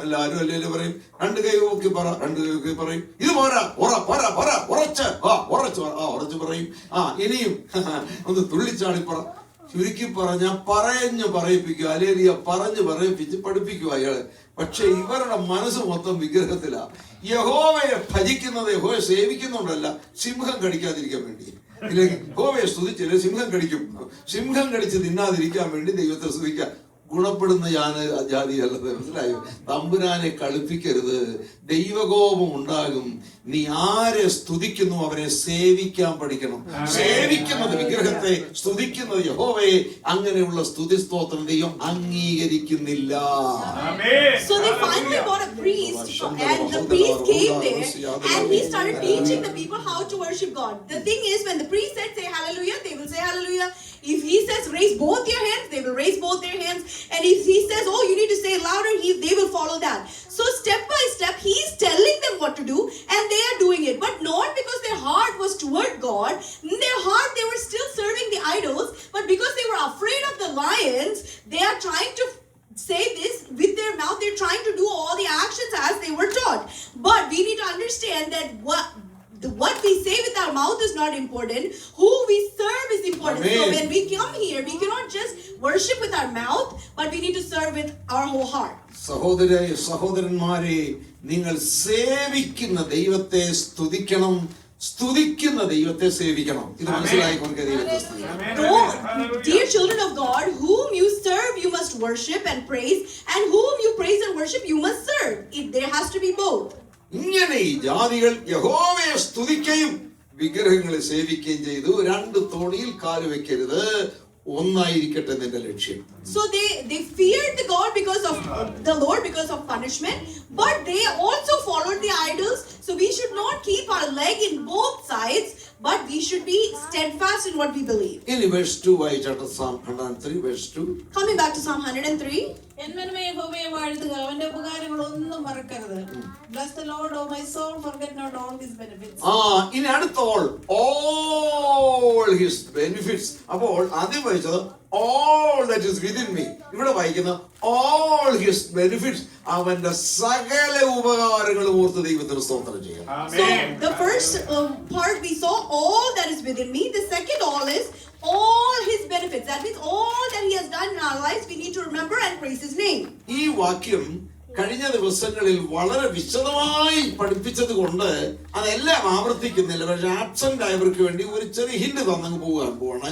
എല്ലാവരും അല്ലേലും പറയും. 2 കൈ നോക്കി പറ, 2 കൈ നോക്കി പറയും. ഇത് പോരാ, ഉറച്ച് പറയും. ഇനിയും ഒന്ന് തുള്ളിച്ചാടി പറ. ചുരുക്കി പറഞ്ഞ പറഞ്ഞു പറയിപ്പിക്കുക, അല്ലേലിയ പറഞ്ഞു പറയിപ്പിച്ച് പഠിപ്പിക്കുക അയാള്. പക്ഷെ ഇവരുടെ മനസ്സ് മൊത്തം വിഗ്രഹത്തിലാ. യഹോവയെ ഭജിക്കുന്നത്, യഹോവയെ സേവിക്കുന്നുണ്ടല്ല, സിംഹം കടിക്കാതിരിക്കാൻ വേണ്ടി. ഇല്ലെങ്കിൽ യഹോവയെ സ്തുതിച്ചില്ല, സിംഹം കടിക്കും. സിംഹം കടിച്ച് തിന്നാതിരിക്കാൻ വേണ്ടി ദൈവത്തെ സ്തുതിക്കുക. ഗുണപ്പെടുന്ന ജാതിയല്ലത്, മനസ്സിലായോ? തമ്പുരാനെ കളിപ്പിക്കരുത്, ദൈവകോപം ഉണ്ടാകും. നീ ആരെ സ്തുതിക്കുന്നു അവരെ സേവിക്കാൻ പഠിക്കണം. സേവിക്കുന്നത് വിഗ്രഹത്തെ, സ്തുതിക്കുന്നത് യഹോവയെ. അങ്ങനെയുള്ള സ്തുതി സ്തോത്രം ദൈവം അംഗീകരിക്കുന്നില്ല. So they finally got a priest, and the priest came there and he started teaching the people how to worship God. The thing is, when the priest said say hallelujah, they will say hallelujah. If he says raise both your hands, they will raise both their hands. And if he says, oh, you need to say louder, they will follow that. So step by step, he's telling them what to do, and they are doing it. But not because their heart was toward God. In their heart, they were still serving the idols. But because they were afraid of the lions, they are trying to say this with their mouth. They're trying to do all the actions as they were taught. But we need to understand that what we say with our mouth is not important. Who we serve is important. Amen. So when we come here, we cannot just worship with our mouth, but we need to serve with our whole heart. സഹോദരന്മാരെ, നിങ്ങൾ സേവിക്കുന്ന ദൈവത്തെ സ്തുതിക്കണം, സ്തുതിക്കുന്ന ദൈവത്തെ സേവിക്കണം. ഇത് മനസ്സിലായിക്കൊണ്ട് ദൈവത്തെ സ്തുതിക്കണം. Dear children of God, whom you serve, you must worship and praise, and whom you praise and worship, you must serve. There has to be both. ഇങ്ങനെ ഈ ജാതികൾ യഹോവയെ സ്തുതിക്കുകയും വിഗ്രഹങ്ങളെ സേവിക്കുകയും ചെയ്തു. 2 തോണിയിൽ കാല് വെക്കരുത്, ഒന്നായിരിക്കട്ടെ നിന്റെ ലക്ഷ്യം. So they feared the God because of the Lord because of punishment, but they also followed the idols. So we should not keep our leg in both sides, but we should be steadfast in what we believe. In verse 2, വായിച്ചാട്ടെ, Psalm 103 verse 2. Coming back to Psalm 103. എന്മനമേ യഹോവയെ വാഴ്ത്തുക, അവന്റെ ഉപകാരങ്ങൾ ഒന്നും മറക്കരുത്. Bless the Lord, O my soul, forget not all his benefits. ഇനി അടുത്ത all his benefits. അപ്പോൾ ആദ്യം വായിച്ചത് all that is within me. ഇവിടെ വായിക്കുന്ന all his benefits, അവന്റെ സകല ഉപകാരങ്ങളും ഓർത്ത് ദൈവത്തിന് സ്തോത്രം ചെയ്യണം. So the first part we saw all that is within me. The second all is all his benefits. That means all that he has done in our lives, we need to remember and praise his name. ഈ വാക്യം കഴിഞ്ഞ ദിവസങ്ങളിൽ വളരെ വിശദമായി പഠിപ്പിച്ചത് കൊണ്ട് അതെല്ലാം ആവർത്തിക്കുന്നില്ല. പക്ഷെ ആബ്സെന്റ് ആയവർക്ക് വേണ്ടി ഒരു ചെറിയ ഹിന്റ് തന്നങ്ങ് പോവാണ്.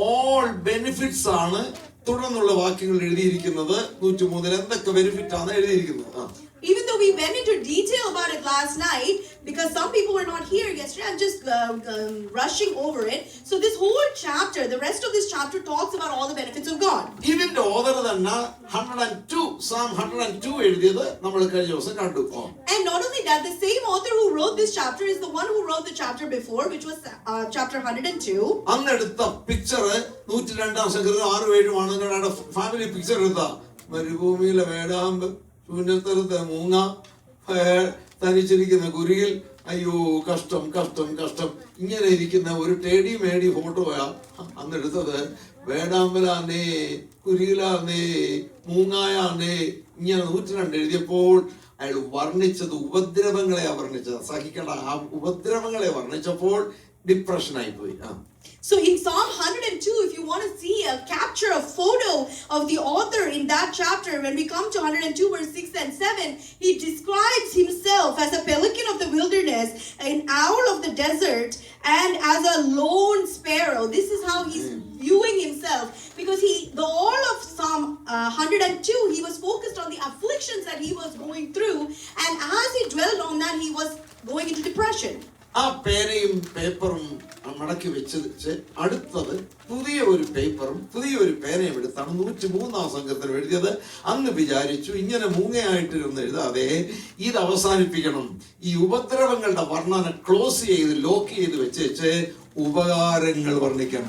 ഓൾ ബെനിഫിറ്റ്സ് ആണ് തുടർന്നുള്ള വാക്യങ്ങൾ എഴുതിയിരിക്കുന്നത്. 103 എന്തൊക്കെ ബെനിഫിറ്റ് ആണ് എഴുതിയിരിക്കുന്നത്. Even though we went into detail about it last night, because some people were not here yesterday, I'm just rushing over it. So this whole chapter, the rest of this chapter talks about all the benefits of God. ഇതിന്റെ author തന്നെ 102 Psalm 102 എഴുതിയത് നമ്മൾ കഴിഞ്ഞ ദിവസം കണ്ടു. And not only that, the same author who wrote this chapter is the one who wrote the chapter before, which was chapter 102. അന്നെടുത്ത picture 102-ാം സംഗീതം 6-7 ആണുങ്ങളുടെ family picture എടുത്ത മരുഭൂമിയിലെ വേടാമ്പ്, ശൂന്യസ്ഥലത്തെ മൂങ്ങ, തനിച്ചിരിക്കുന്ന കുരിയിൽ അയ്യോ കഷ്ടം കഷ്ടം കഷ്ടം ഇങ്ങനെ ഇരിക്കുന്ന ഒരു ടേഡി മേടി ഫോട്ടോയാ അന്ന് എടുത്തത്. വേടാമ്പലാന്നേ, കുരിയിലാന്നേ, മൂങ്ങായാന്നേ, ഇങ്ങനെ 102 എഴുതിയപ്പോൾ അയാൾ വർണ്ണിച്ചത് ഉപദ്രവങ്ങളെ വർണ്ണിച്ചത്. സഹിക്കേണ്ട ആ ഉപദ്രവങ്ങളെ വർണ്ണിച്ചപ്പോൾ ഡിപ്രഷൻ ആയിപ്പോയി. So in Psalm 102, if you want to see a capture, a photo of the author in that chapter, when we come to 102 verse 6 and 7, he describes himself as a pelican of the wilderness, an owl of the desert, and as a lone sparrow. This is how he's viewing himself, because the all of Psalm 102, he was focused on the afflictions that he was going through, and as he dwelled on that, he was going into depression. ആ പേനയും പേപ്പറും മടക്കി വെച്ച് അടുത്തത് പുതിയ ഒരു പേപ്പറും പുതിയ ഒരു പേനയും എടുത്താണ് 103 സംഘത്തിൽ എഴുതിയത്. അന്ന് വിചാരിച്ചു ഇങ്ങനെ മൂങ്ങയായിട്ടിരുന്ന് എഴുതാതെ ഇത് അവസാനിപ്പിക്കണം. ഈ ഉപദ്രവങ്ങളുടെ വർണ്ണന ക്ലോസ് ചെയ്ത് ലോക്ക് ചെയ്ത് വെച്ച് ഉപകാരങ്ങൾ വർണ്ണിക്കണം.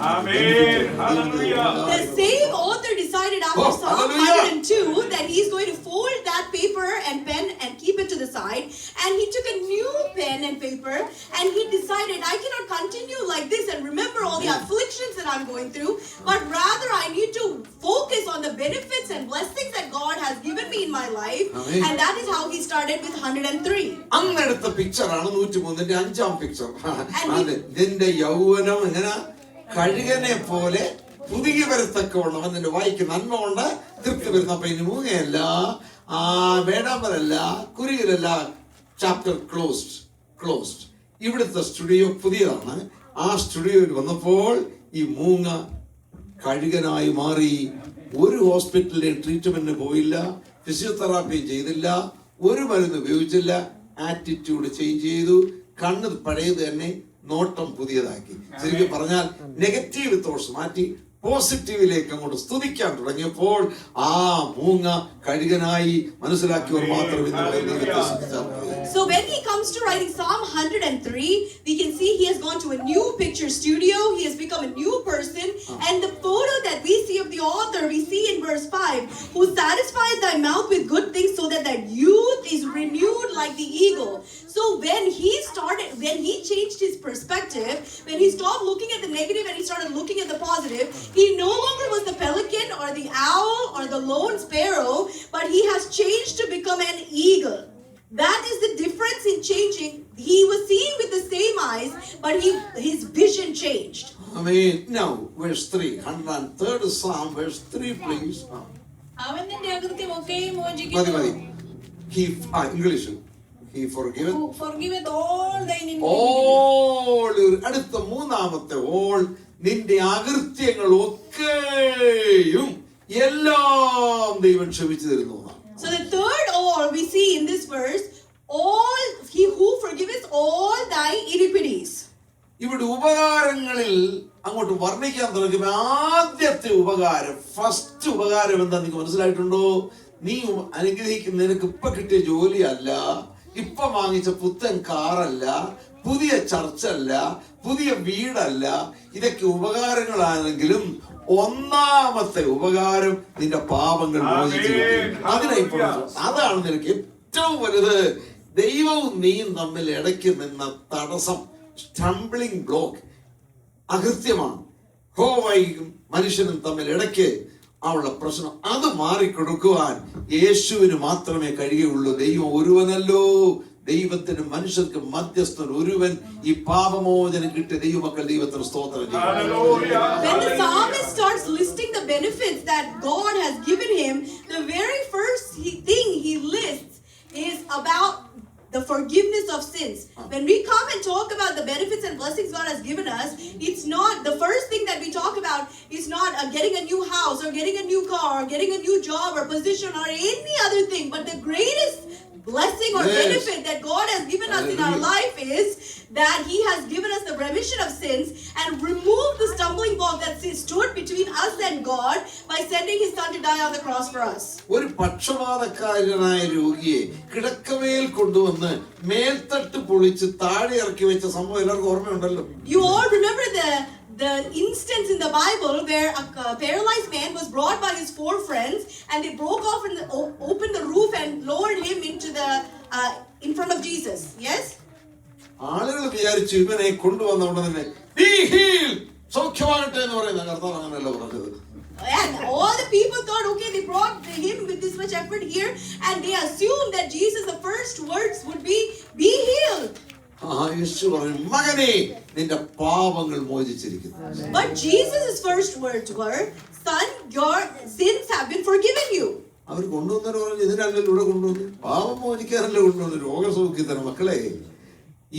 The same author decided after Psalm 102 that he is going to fold that paper and pen and keep it to the side, and he took a new pen and paper and he decided, I cannot continue like this and remember all the afflictions that I'm going through, but rather I need to focus on the benefits and blessings that God has given me in my life. Amen. And that is how he started with 103. അങ്ങനത്തെ പിക്ചറാണ് 103ന്റെ 5ാം picture. ഇതിന്റെ യൗവനം ഇങ്ങനെ കഴുകനെ പോലെ പുതുകി വരത്തക്കവണ്ണം അതിന്റെ വായിക്ക് നന്മ കൊണ്ട് തൃപ്തി വരുന്ന. അപ്പൊ ഇനി മൂങ്ങയല്ല, വേടാമ്പലല്ല, കുരുകിലല്ല. Chapter closed. ഇവിടുത്തെ സ്റ്റുഡിയോ പുതിയതാണ്. ആ സ്റ്റുഡിയോയിൽ വന്നപ്പോൾ ഈ മൂങ്ങ കഴുകനായി മാറി. ഒരു ഹോസ്പിറ്റലിലെ ട്രീറ്റ്മെന്റിന് പോയില്ല, ഫിസിയോതെറാപ്പി ചെയ്തില്ല, ഒരു മരുന്ന് ഉപയോഗിച്ചില്ല. ആറ്റിറ്റ്യൂഡ് ചേഞ്ച് ചെയ്തു. കണ്ണ് പഴയത് തന്നെ, നോട്ടം പുതിയതാക്കി. ശരിക്കും പറഞ്ഞാൽ നെഗറ്റീവ് തോട്ട്സ് മാറ്റി പോസിറ്റീവിലേക്ക് അങ്ങോട്ട് സ്തുതിക്കാൻ തുടങ്ങിയപ്പോൾ ആ മൂങ്ങ കഴുകനായി മനസ്സിലാക്കിയവർ മാത്രം ഇന്ന് ദൈവത്തെ സ്തുതിച്ചാൽ മതി. So when he comes to writing Psalm 103, we can see he has gone to a new picture studio. He has become a new person. And the photo that we see of the author, we see in verse 5, who satisfies thy mouth with good things so that thy youth is renewed like the eagle. So when he changed his perspective, when he stopped looking at the negative and he started looking at the positive, he no longer was the pelican or the owl or the lone sparrow, but he has changed to become an eagle. That is the difference in changing. He was seeing with the same eyes, but his vision changed. Amen. Now, verse 3, 103rd Psalm, verse 3, please. അവൻ നിന്റെ അകൃത്യം ഒക്കെയും മോചിക്കുന്നു. English. He forgiveth all thine iniquities. All. അടുത്ത മൂന്നാമത്തെ all, നിന്റെ അകൃത്യങ്ങൾ ഒക്കെയും എല്ലാം ദൈവം ക്ഷമിച്ചു തരുന്നു. So the third all we see in this verse, all he who forgiveth all thy iniquities. ഇവിടെ ഉപകാരങ്ങളിൽ അങ്ങോട്ട് വർണ്ണിക്കാൻ തുടങ്ങുമ്പോൾ ആദ്യത്തെ ഉപകാരം, ഫസ്റ്റ് ഉപകാരം എന്താ നിങ്ങൾക്ക് മനസ്സിലായിട്ടുണ്ടോ? നീ അനുഗ്രഹിക്കുന്ന നിനക്ക് ഇപ്പൊ കിട്ടിയ ജോലിയല്ല, ഇപ്പൊ വാങ്ങിച്ച പുത്തൻ കാറല്ല, പുതിയ ചർച്ചല്ല, പുതിയ വീടല്ല. ഇതൊക്കെ ഉപകാരങ്ങളാണെങ്കിലും ഒന്നാമത്തെ ഉപകാരം നിന്റെ പാപങ്ങൾ മോചിച്ചു. അതാണ് നിനക്ക് ഏറ്റവും വലുത്. ദൈവവും നീയും തമ്മിൽ ഇടയ്ക്ക് നിന്ന തടസ്സം, സ്റ്റംബ്ലിംഗ് ബ്ലോക്ക് അകൃത്യമാണ്. ഹോവയും മനുഷ്യനും തമ്മിൽ ഇടയ്ക്ക് ഉള്ള പ്രശ്നം, അത് മാറിക്കൊടുക്കുവാൻ യേശുവിന് മാത്രമേ കഴിയുള്ളൂ. ദൈവം ഒരുവനല്ലോ, ദൈവത്തിന് മനുഷ്യർക്ക് മധ്യസ്ഥൻ ഒരുവൻ. ഈ പാപമോചനം കിട്ടിയ ദൈവമക്കൾ ദൈവത്തിന് സ്തോത്രം ചെയ്യും. When the psalmist starts listing the benefits that God has given him, the very first thing he lists is about the forgiveness of sins. When we come and talk about the benefits and blessings God has given us, it's not the first thing that we talk about is not getting a new house or getting a new car or getting a new job or position or any other thing, but the greatest blessing or benefit that God has given us in our life is that he has given us the remission of sins and removed the stumbling block that stood between us and God by sending his son to die on the cross for us. ഒരു പക്ഷപാതക്കാരനായ രോഗിയെ കിടക്കമേൽ കൊണ്ടുവന്ന് മേൽത്തട്ട് പൊളിച്ച് താഴെ ഇറക്കി വെച്ച സംഭവം എല്ലാവർക്കും ഓർമ്മയുണ്ടല്ലോ. You all remember the instance in the Bible where a paralyzed man was brought by his 4 friends and they broke off and opened the roof and lowered him into in front of Jesus. Yes? ആളുകൾ വിചാരിച്ചു ഇവനെ കൊണ്ടുവന്ന ഉടനെ തന്നെ "Be healed", സൗഖ്യമാകട്ടെ എന്ന് പറയുന്ന കർത്താവ് അങ്ങനെയല്ല പറഞ്ഞത്. And all the people thought, okay, they brought him with this much effort here, and they assumed that Jesus, the first words would be healed. യേശു പറഞ്ഞു, മകനെ നിന്റെ പാപങ്ങൾ മോചിച്ചിരിക്കുന്നു. But Jesus' first words were, son, your sins have been forgiven you. അവർ കൊണ്ടുവന്നവർ പറഞ്ഞു, ഇതിനല്ലല്ലോ ഇവിടെ കൊണ്ടുവന്നു, പാപം മോചിക്കാനല്ലേ കൊണ്ടുവന്നു, രോഗസൗഖ്യത്തിന്. മക്കളെ,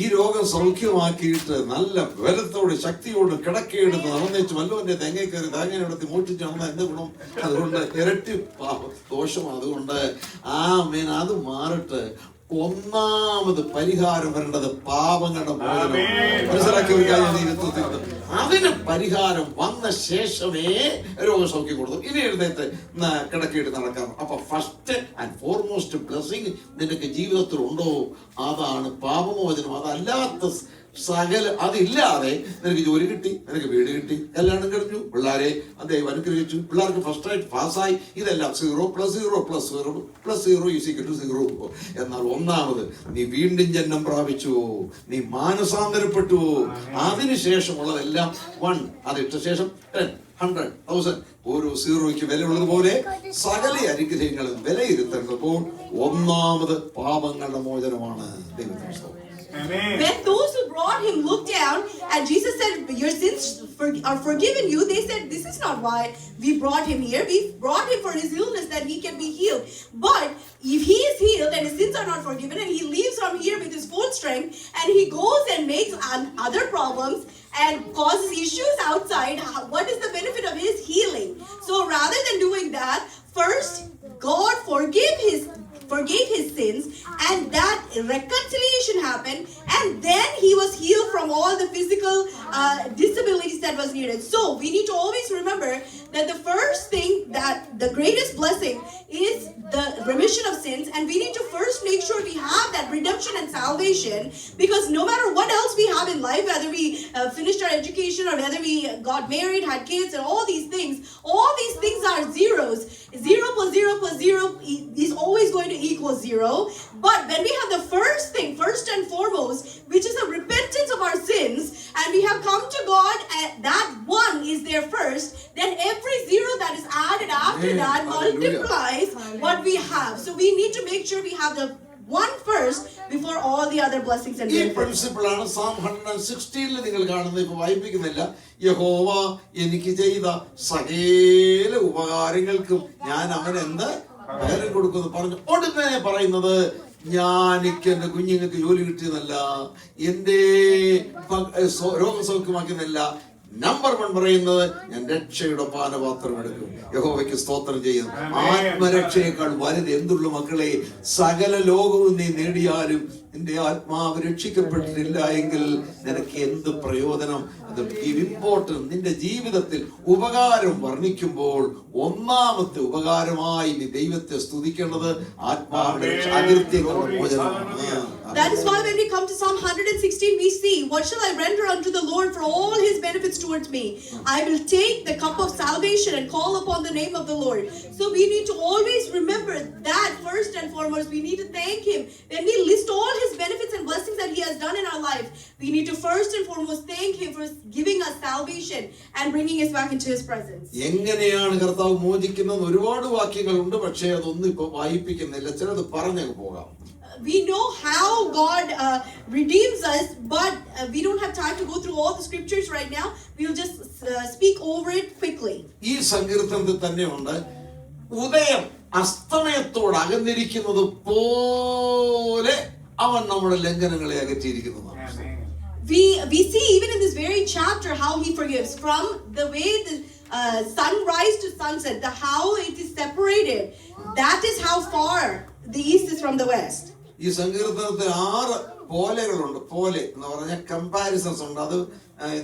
ഈ രോഗം സൗഖ്യമാക്കിയിട്ട് നല്ല ബലത്തോട് ശക്തിയോട് കിടക്കയെടുത്ത് നടന്നേച്ച് വല്ലവന്റെ തെങ്ങ കയറി തേങ്ങ എടുത്ത് മോഷിച്ച് നടന്ന എന്ത് ഗുണം? അതുകൊണ്ട് ഇരട്ടി ദോഷം. അതുകൊണ്ട് അത് മാറട്ടെ. ഒന്നാമത് പരിഹാരം വരേണ്ടത് പാപങ്ങളുടെ മോചനം. മനസ്സിലാക്കി ഒരു കാര്യം, അതിന് പരിഹാരം വന്ന ശേഷമേ രോഗസൗഖ്യം കൊടുത്തു. ഇനി എഴുന്നേറ്റ് കിടക്കയിട്ട് നടക്കാം. അപ്പൊ ഫസ്റ്റ് ആൻഡ് ഫോർമോസ്റ്റ് ബ്ലെസ്സിങ് നിനക്ക് ജീവിതത്തിൽ ഉണ്ടോ? അതാണ് പാപമോചനം. അതല്ലാത്ത സകല അതില്ലാതെ നിനക്ക് ജോലി കിട്ടി, നിനക്ക് വീട് കിട്ടി, കല്യാണം കഴിഞ്ഞു, പിള്ളേരെ അദ്ദേഹം അനുഗ്രഹിച്ചു, പിള്ളേർക്ക് ഫസ്റ്റ് ആയിട്ട് പാസ്സായി, ഇതെല്ലാം 0 + 0 + 0 + 0 = 0. എന്നാൽ ഒന്നാമത് നീ വീണ്ടും ജന്മം പ്രാപിച്ചു, നീ മാനസാന്തരപ്പെട്ടു. അതിനുശേഷമുള്ളതെല്ലാം 1, അതിട്ട ശേഷം 10, 100, 1000, ഓരോ 0യ്ക്ക് വിലയുള്ളതുപോലെ സകല അനുഗ്രഹങ്ങളും വിലയിരുത്തേണ്ടപ്പോൾ ഒന്നാമത് പാപങ്ങളുടെ മോചനമാണ്. ദൈവത്തിന് When those who brought him looked down and Jesus said, your sins are forgiven you, they said, this is not why we brought him here. We brought him for his illness that he can be healed. But if he is healed and his sins are not forgiven and he leaves from here with his full strength and he goes and makes other problems and causes issues outside, what is the benefit of his healing? So rather than doing that, first God forgave his sins, and that reconciliation happened, and then he was healed from all the physical disabilities that was needed. So we need to always remember that the first thing, that the greatest blessing is the remission of sins, and we need to first make sure we have that redemption and salvation, because no matter what else we have in life, whether we finished our education or whether we got married, had kids, and all these things are zeros. 0 + 0 + 0 is always going to equal 0. But when we have the first thing, first and foremost, which is a repentance of our sins, and we have come to God, and that one is there first, then every 0 that is added after that multiplies what we have. So we need to make sure we have the one first before all the other blessings and benefits. ഈ principle ആണ് Psalm 116 നിങ്ങൾ കാണുന്നത്. ഇപ്പൊ വായിപ്പിക്കുന്നില്ല. യഹോവ എനിക്ക് ചെയ്ത സകല ഉപകാരങ്ങൾക്കും ഞാൻ അവൻ എന്ത് പകരം കൊടുക്കുന്നു പറഞ്ഞു. ഉടനെ പറയുന്നത്, എനിക്ക് എന്റെ കുഞ്ഞുങ്ങൾക്ക് ജോലി കിട്ടിയതല്ല, എന്റെ രോഗസൗഖ്യമാക്കുന്നതല്ല. നമ്പർ 1 പറയുന്നത്, ഞാൻ രക്ഷയുടെ പാനപാത്രം എടുക്കും. യഹോവയ്ക്ക് സ്തോത്രം ചെയ്യുന്നു. ആത്മരക്ഷയേക്കാൾ വലുത് എന്തുള്ളു മക്കളെ? സകല ലോകവും നീ നേടിയാലും നിന്റെ ആത്മാവ് രക്ഷിക്കപ്പെട്ടിട്ടില്ല എങ്കിൽ നിനക്ക് എന്ത് പ്രയോജനം? അത് ഇമ്പോർട്ടന്റ്. നിന്റെ ജീവിതത്തിൽ ഉപകാരം വർണ്ണിക്കുമ്പോൾ ഒന്നാമത്തെ ഉപകാരമായി നീ ദൈവത്തെ സ്തുതിക്കേണ്ടത് ആത്മാവിന്റെ അകൃത്യങ്ങളുടെ മോചനമാണ്. That is why when we come to Psalm 116, we see, what shall I render unto the Lord for all his benefits towards me? I will take the cup of salvation and call upon the name of the Lord. So we need to always remember that first and foremost. We need to thank him. When we list all his benefits and blessings that he has done in our life, we need to first and foremost thank him for giving us salvation and bringing us back into his presence. എങ്ങനെയാണ് കർത്താവ് മോചിക്കുന്നത്? ഒരുപാട് വാക്യങ്ങളുണ്ട്, പക്ഷേ അതൊന്നും ഇപ്പൊ വായിപ്പിക്കുന്നില്ല. ചിലത് പറഞ്ഞങ്ങ് പോകാം. We know how God redeems us, but we don't have time to go through all the scriptures right now. We'll just speak over it quickly. ഈ സങ്കീർത്തനത്തിൽ തന്നെയുണ്ട്, ഉദയം അസ്തമയത്തോട് അകന്നിരിക്കുന്നത് പോലെ അവൻ നമ്മുടെ ലംഘനങ്ങളെ അകറ്റിയിരിക്കുന്നതാണ്. We see even in this very chapter how he forgives from the way the sunrise to sunset, how it is separated. That is how far the east is from the west. ഈ സങ്കീർത്തനത്തിൽ 6 പോലെകളുണ്ട്. പോലെ എന്ന് പറഞ്ഞാൽ comparisons ഉണ്ട്. അത്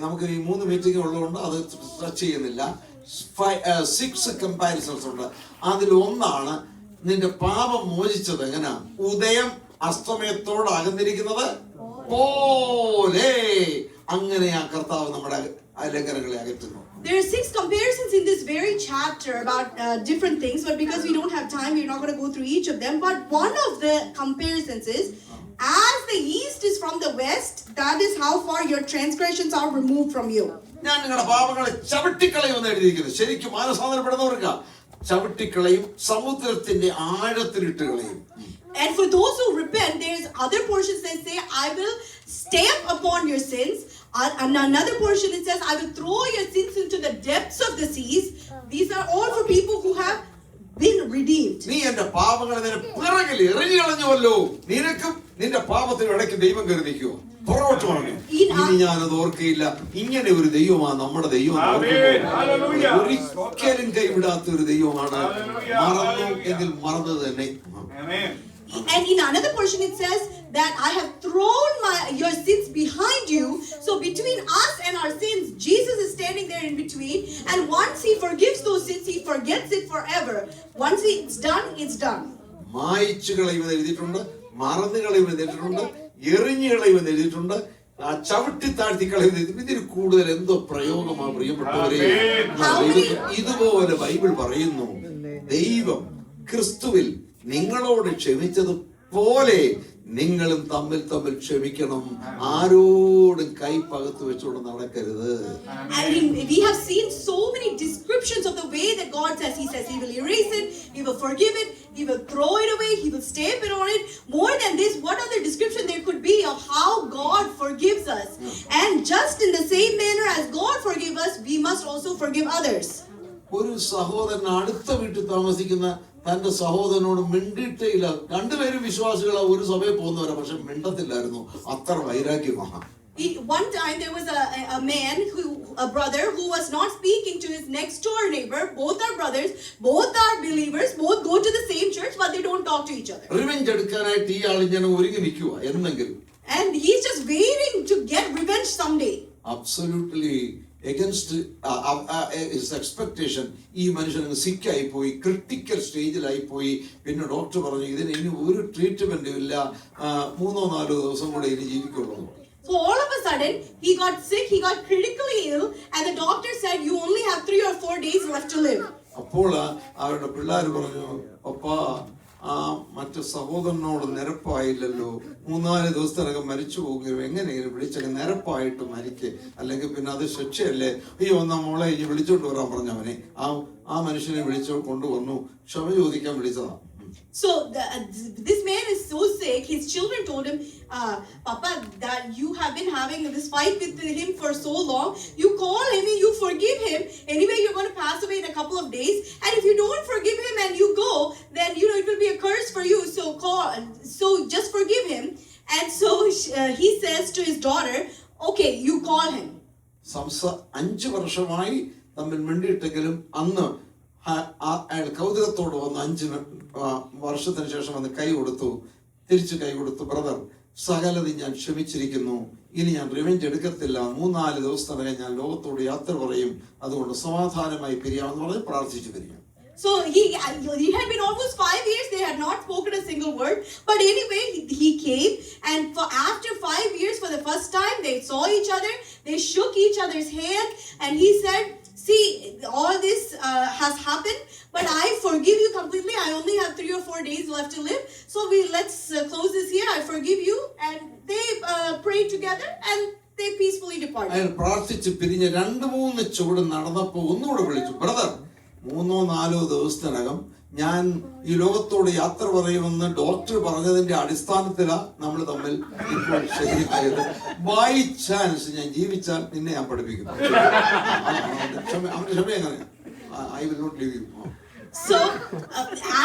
നമുക്ക് ഈ 3 meeting ഉള്ളതുകൊണ്ട് അത് ടച്ച് ചെയ്യുന്നില്ല. 6 കമ്പാരിസൺസ് ഉണ്ട്. അതിലൊന്നാണ് നിന്റെ പാപം മോചിച്ചത് എങ്ങനെയാ? ഉദയം അസ്തമയത്തോട് അകന്നിരിക്കുന്നത് പോലെ. അങ്ങനെ ആ കർത്താവ് നമ്മുടെ ലംഘനങ്ങളെ അകറ്റുന്നു. There are 6 comparisons in this very chapter about different things, but because we don't have time, we're not going to go through each of them. But one of the comparisons is, as the east is from the west, that is how far your transgressions are removed from you. ഞാൻ നിങ്ങളുടെ പാപങ്ങളെ ചവിട്ടിക്കളയുമെന്ന് എഴുതിയിരിക്കുന്നത്. ശരിക്കും മാനസാന്തരപ്പെടുന്നവർക്ക് ചവിട്ടിക്കളയും, സമുദ്രത്തിന്റെ ആഴത്തിലിട്ട് കളയും. And for those who repent, there's other portions that say, I will stamp upon your sins. And another portion that says, I will throw your sins into the depths of the seas. These are all for people who have been redeemed. നീ എന്റെ പാപങ്ങളെ നിന്റെ പിറകിൽ എറിഞ്ഞു കളഞ്ഞുവല്ലോ, നിനക്കും നിന്റെ പാപത്തിനും ഇടയ്ക്ക് ദൈവം കരുതിക്കോ. പുറകോട്ട് പറഞ്ഞു, ഇനി ഞാനത് ഓർക്കയില്ല. ഇങ്ങനെ ഒരു ദൈവമാണ് നമ്മുടെ ദൈവം. ഒരിക്കലും കൈവിടാത്ത ഒരു ദൈവമാണ്. മറന്നു എങ്കിൽ മറന്നത് തന്നെ. And in another portion it says that I have thrown your sins behind you. So between us and our sins, Jesus is standing there in between. And once he forgives those sins, he forgets it forever. Once it's done, it's done. മായിച്ചു കളയുമെന്ന് എഴുതിയിട്ടുണ്ട്, മറന്നു കളയുമെന്ന് എഴുതിയിട്ടുണ്ട്, എറിഞ്ഞു കളയുമെന്ന് എഴുതിയിട്ടുണ്ട്, ചവിട്ടി താഴ്ത്തി കളയുമെന്ന്. ഇതിൽ കൂടുതൽ എന്തോ പ്രയോഗമാണ് പ്രിയപ്പെട്ടവരെ. ഇതുപോലെ ബൈബിൾ പറയുന്നു, ദൈവം ക്രിസ്തുവിൽ നിങ്ങളോട് ക്ഷമിച്ചതുപോലെ നിങ്ങളും തമ്മിൽ തമ്മിൽ ക്ഷമിക്കണം. ആരോടും കൈ പകത്ത് വെച്ചുകൊണ്ട് നടക്കരുത്. And we have seen so many descriptions of the way that God says. He says he will erase it, he will forgive it, he will throw it away, he will stamp it on it. More than this, what other description there could be of how God forgives us? And just in the same manner as God forgives us, we must also forgive others. ഒരു സഹോദരൻ അടുത്ത വീട്ടിൽ താമസിക്കുന്ന തന്റെ സഹോദരനോട് മിണ്ടിയിട്ടേയില്ല. രണ്ടുപേരും വിശ്വാസികളാ, ഒരു സഭയിൽ പോകുന്നവരാ, പക്ഷെ മിണ്ടത്തില്ലായിരുന്നു. അത്ര വൈരാഗ്യമാണ്. One time there was a brother who was not speaking to his next door neighbor. Both are brothers, both are believers, both go to the same church, but they don't talk to each other. Revenge എടുക്കാനായിട്ട് ഈ ആൾ ഇങ്ങനെ ഒരുങ്ങി നിൽക്കുക എന്നെങ്കിലും. And he's just waiting to get revenge someday. Absolutely against his expectation. ഈ മനുഷ്യൻ സിക്കായി പോയി, critical സ്റ്റേജിലായി പോയി. പിന്നെ ഡോക്ടർ പറഞ്ഞു ഇതിന് ഇനി ഒരു ട്രീറ്റ്മെന്റും ഇല്ല, 3-4 ദിവസം കൂടെ ഇനി ജീവിക്കുള്ളൂ. So all of a sudden he got sick, he got critically ill, and the doctor said you only have 3 or 4 days left to live. അപ്പോൾ അവരുടെ പിള്ളേർ പറഞ്ഞു, പപ്പാ ആ മറ്റു സഹോദരനോട് നിരപ്പായില്ലല്ലോ, 3-4 ദിവസത്തിനകം മരിച്ചു പോകുകയോ, എങ്ങനെയെങ്കിലും വിളിച്ചൊക്കെ നിരപ്പായിട്ട് മരിക്കേ, അല്ലെങ്കിൽ പിന്നെ അത് ശിക്ഷയല്ലേ. അയ്യോ എന്നാ മോളെ ഇനി വിളിച്ചോണ്ട് വരാൻ പറഞ്ഞവനെ ആ മനുഷ്യനെ വിളിച്ചോ കൊണ്ടുവന്നു, ക്ഷമ ചോദിക്കാൻ വിളിച്ചതാ. So this man is so sick, his children told him, Papa, that you have been having this fight with him for so long. You call him and you forgive him. Anyway, you're going to pass away in a couple of days. And if you don't forgive him and you go, then it will be a curse for you. So just forgive him. And so he says to his daughter, okay, you call him. 5 വർഷമായി തമ്മിൽ മിണ്ടിയിട്ടെങ്കിലും അന്ന് അയാൾ കൗതുകത്തോട് വന്ന് 5 വർഷത്തിന് ശേഷം വന്ന് തിരിച്ചു കൈ കൊടുത്തു, ബ്രദർ സകലത് ഞാൻ ക്ഷമിച്ചിരിക്കുന്നു, ഇനി ഞാൻ റിവെഞ്ച് എടുക്കത്തില്ല, 3-4 ദിവസത്തിനകം ഞാൻ ലോകത്തോട് യാത്ര പറയും, അതുകൊണ്ട് സമാധാനമായി പിരിയാമെന്ന് പറഞ്ഞ് പ്രാർത്ഥിച്ചു പിരിയാം. So he had been almost 5 years, they had not spoken a single word. But anyway, he came, and after 5 years, for the first time, they saw each other, they shook each other's hand, and he said, see, all this has happened, but I forgive you completely. I only have 3 or 4 days left to live. So let's close this here. I forgive you. And they prayed together and they peacefully departed. അയാൾ പ്രാർത്ഥിച്ച് പിരിഞ്ഞ് 2-3 ചുവട് നടന്നപ്പോൾ ഒന്നുകൂടെ വിളിച്ചു, brother 3-4 ദിവസത്തിനകം ഞാൻ ഈ ലോകത്തോട് യാത്ര പറയുമെന്ന് ഡോക്ടർ പറഞ്ഞതിന്റെ അടിസ്ഥാനത്തിലാണ് നമ്മൾ തമ്മിൽ ഇപ്പോൾ ശരിയായത്. ബൈ ചാൻസ് ഞാൻ ജീവിച്ചാൽ നിന്നെ ഞാൻ പഠിപ്പിക്കും. അവന്റെ ക്ഷമ എങ്ങനെ? I will not leave you. So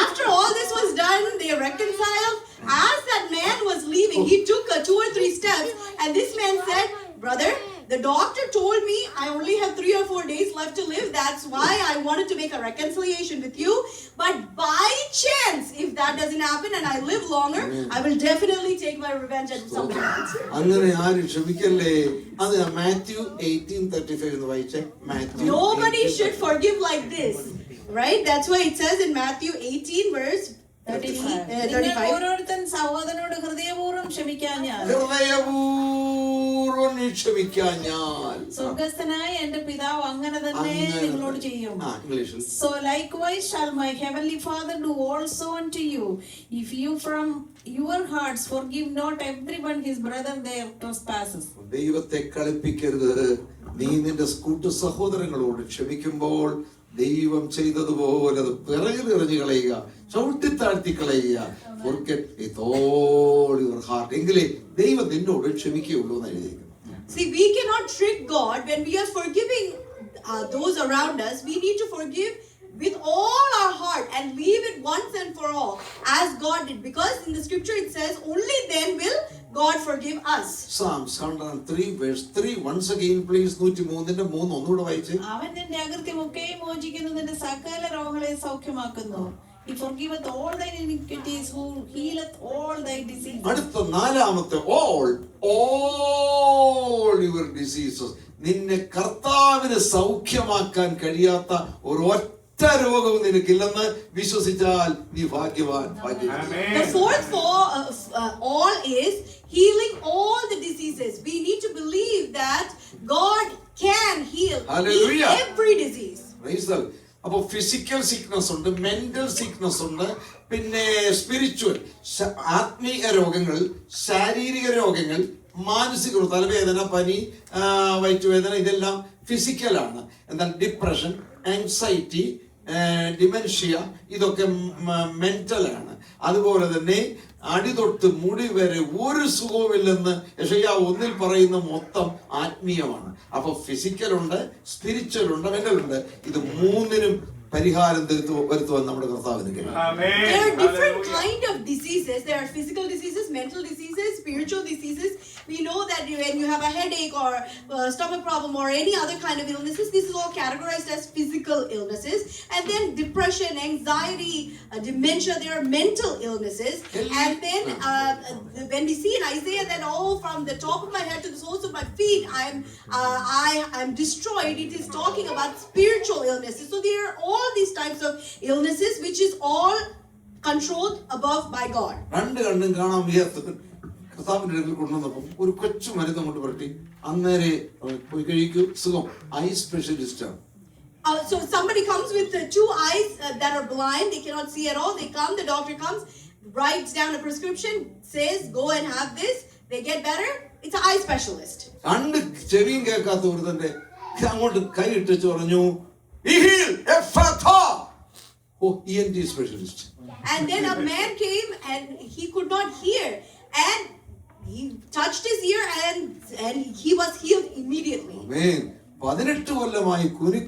after all this was done, they reconciled. As that man was leaving, he took 2 or 3 steps, and this man said, brother, the doctor told me I only have 3 or 4 days left to live. That's why I wanted to make a reconciliation with you. But by chance, if that doesn't happen and I live longer, I will definitely take my revenge at some point. അങ്ങനെ ആരും ക്ഷമിക്കല്ലേ. അത് മാത്യു 18:35 എന്ന് വായിച്ചേ. Nobody should forgive like this, right? That's why it says in Matthew 18 verse 35. ഓരോരുത്തൻ സഹോദരനോട് ഹൃദയപൂർവ്വം ക്ഷമിക്കാൻ ഹൃദയപൂർവ്വം മനഃപൂർവ്വം നീ ക്ഷമിക്കാഞ്ഞാൽ. സ്വർഗ്ഗസ്ഥനായ എന്റെ പിതാവ് അങ്ങനെ തന്നെ നിങ്ങളോട് ചെയ്യും. ഇംഗ്ലീഷിൽ. So likewise shall my heavenly Father do also unto you, if you from your hearts forgive not everyone his brother their trespasses. ദൈവത്തെ കളിപ്പിക്കരുത്. നീ നിന്റെ കൂട്ടു സഹോദരങ്ങളോട് ക്ഷമിക്കുമ്പോൾ ദൈവം ചെയ്തതുപോലെ അത് പിറകിൽ എറിഞ്ഞു കളയുക, ചവിട്ടി താഴ്ത്തി കളയുക. Forget with all your heart. എങ്കിലേ ദൈവം നിന്നോട് ക്ഷമിക്കുകയുള്ളൂ എന്ന് എഴുതിയിരിക്കുന്നു. See, we cannot trick God when we are forgiving those around us. We need to forgive with all our heart and leave it once and for all as God did, because in the scripture it says only then will God forgive us. Psalms 103 verse 3 once again please. 103 ഒന്നുകൂടെ വായിച്ചേ. അവൻ നിന്റെ അകൃത്യമൊക്കെയും മോചിക്കുന്നു, നിന്റെ സകല രോഗങ്ങളെ സൗഖ്യമാക്കുന്നു. He forgiveth all thy iniquities, who healeth all thy diseases. അടുത്ത നാലാമത്തെ all your diseases. നിന്നെ കർത്താവിന് സൗഖ്യമാക്കാൻ കഴിയാത്ത ഒരൊറ്റ രോഗവും നിനക്കില്ലെന്ന് വിശ്വസിച്ചാൽ നീ ഭാഗ്യവാൻ. The fourth all is healing all the diseases. We need to believe that God can heal every disease. അപ്പൊ ഫിസിക്കൽ സിക്നസ് ഉണ്ട്, മെന്റൽ സിക്നസ് ഉണ്ട്, പിന്നെ സ്പിരിച്വൽ ആത്മീയ രോഗങ്ങൾ, ശാരീരിക രോഗങ്ങൾ, മാനസിക തലവേദന, പനി, വയറ്റുവേദന, ഇതെല്ലാം ഫിസിക്കലാണ്. എന്നാൽ ഡിപ്രഷൻ, ആൻസൈറ്റി, ഡിമെൻഷ്യ ഇതൊക്കെ മെന്റലാണ്. അതുപോലെ തന്നെ അടിതൊട്ട് മുടി വരെ ഒരു സുഖവുമില്ലെന്ന് യെശയ്യാവ് 1 പറയുന്ന മൊത്തം ആത്മീയമാണ്. അപ്പൊ ഫിസിക്കൽ ഉണ്ട്, സ്പിരിച്വൽ ഉണ്ട്, മെന്റൽ ഉണ്ട്. ഇത് മൂന്നിനും പരിഹാരം വരുത്തുവാൻ നമ്മുടെ കർത്താവിന് കഴിയും. There are different kind of diseases. There are physical diseases, mental diseases, spiritual diseases. We know that when you have a headache or stomach problem or any other kind of illnesses, this is all categorized as physical illnesses. And then depression, anxiety, dementia, they are mental illnesses. And then when we see in Isaiah that from the top of my head to the soles of my feet I am destroyed, it is talking about spiritual illnesses. So there are all these types of illnesses which is all controlled above by God. രണ്ട് കണ്ണും കാണാൻ വയ്യാത്തത് കർത്താവിന്റെ അടുക്കൽ കൊണ്ടുവന്നപ്പോൾ ഒരു കൊച്ചു മരുന്ന് കൊണ്ട് പുരട്ടി അന്നേരെ പോയി കഴിക്കൂ, സുഖം. ഐ സ്പെഷ്യലിസ്റ്റ് ആണ്. So somebody comes with 2 eyes that are blind, they cannot see at all. They come, the doctor comes, writes down a prescription, says go and have this. They get better. It's an eye specialist. രണ്ട് ചെവിയും കേൾക്കാത്ത ഒരുത്തന്റെ അങ്ങോട്ട് കൈ ഇട്ടിച്ച് പറഞ്ഞു ENT specialist. And then a man came and he could not hear, and he touched his ear and he was healed immediately. Amen. 18 കൊല്ലമായി കുനി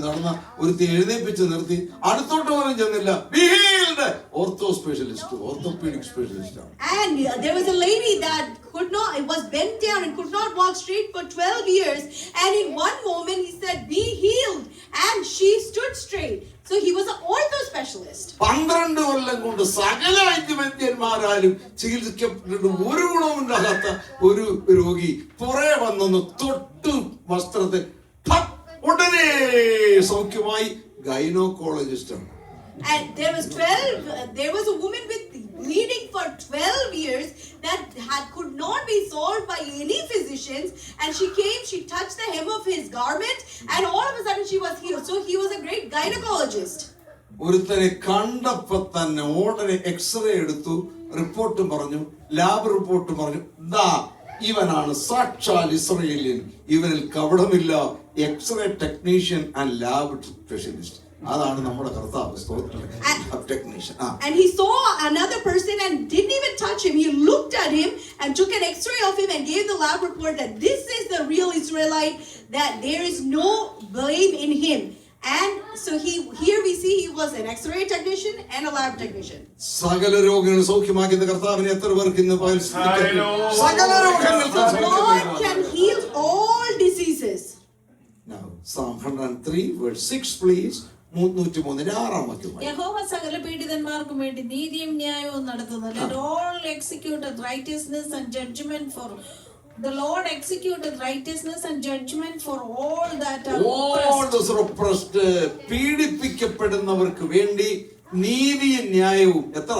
നടന്ന ഒരുത്തി എഴുന്നേപ്പിച്ച് നിർത്തി അടുത്തോട്ട് പോലും ചെന്നില്ല. ഓർത്തോ സ്പെഷ്യലിസ്റ്റ്, ഓർത്തോപീഡിക് സ്പെഷ്യലിസ്റ്റ് ആണ്. And there was a lady that was bent down and could not walk straight for 12 years, and in one moment he said be healed, and she stood straight. So he was an ortho specialist. 12 കൊല്ലം കൊണ്ട് സകല വൈദ്യന്മാരാലും ചികിത്സിക്കപ്പെട്ടിട്ട് ഒരു ഗുണമുണ്ടാകാത്ത ഒരു രോഗി പുറകെ വന്നൊന്ന് തൊട്ടു വസ്ത്രത്തിൽ ഉടനെ സൗഖ്യമായി. ഗൈനോക്കോളജിസ്റ്റ് ആണ്. And there was a woman with bleeding for 12 years that could not be solved by any physicians, and she came, she touched the hem of his garment, and all of a sudden she was healed. So he was a great gynecologist. ഒരുത്തനെ കണ്ടപ്പോ തന്നെ ഉടനെ x-ray എടുത്തു, report പറഞ്ഞു, lab report പറഞ്ഞു, ദാ ഇവനാണ് സാക്ഷാൽ ഇസ്രായേലിയൻ, ഇവനിൽ കപടമില്ല. X-ray technician and lab specialist. അതാണ് നമ്മുടെ കർത്താവ്. Technician. And he saw another person and didn't even touch him. He looked at him and took an x-ray of him and gave the lab report that this is the real Israelite, that there is no blame in him. And so here we see he was an x-ray technician and a lab technician. സകല രോഗങ്ങൾ സൗഖ്യമാക്കുന്ന കർത്താവിനെ എത്ര പേർക്ക് ഇന്ന് സകല രോഗങ്ങൾ God can heal all diseases. Now Psalm 103 verse 6 please. 303 വാക്യം. യഹോവ സകല പീഡിതന്മാർക്കും വേണ്ടി നീതിയും ന്യായവും നടത്തുന്നു. Let all executed righteousness and judgment for the Lord executed righteousness and judgment for all that are oppressed. പീഡിപ്പിക്കപ്പെടുന്നവർക്ക് വേണ്ടി നീതിയും ന്യായവും എത്ര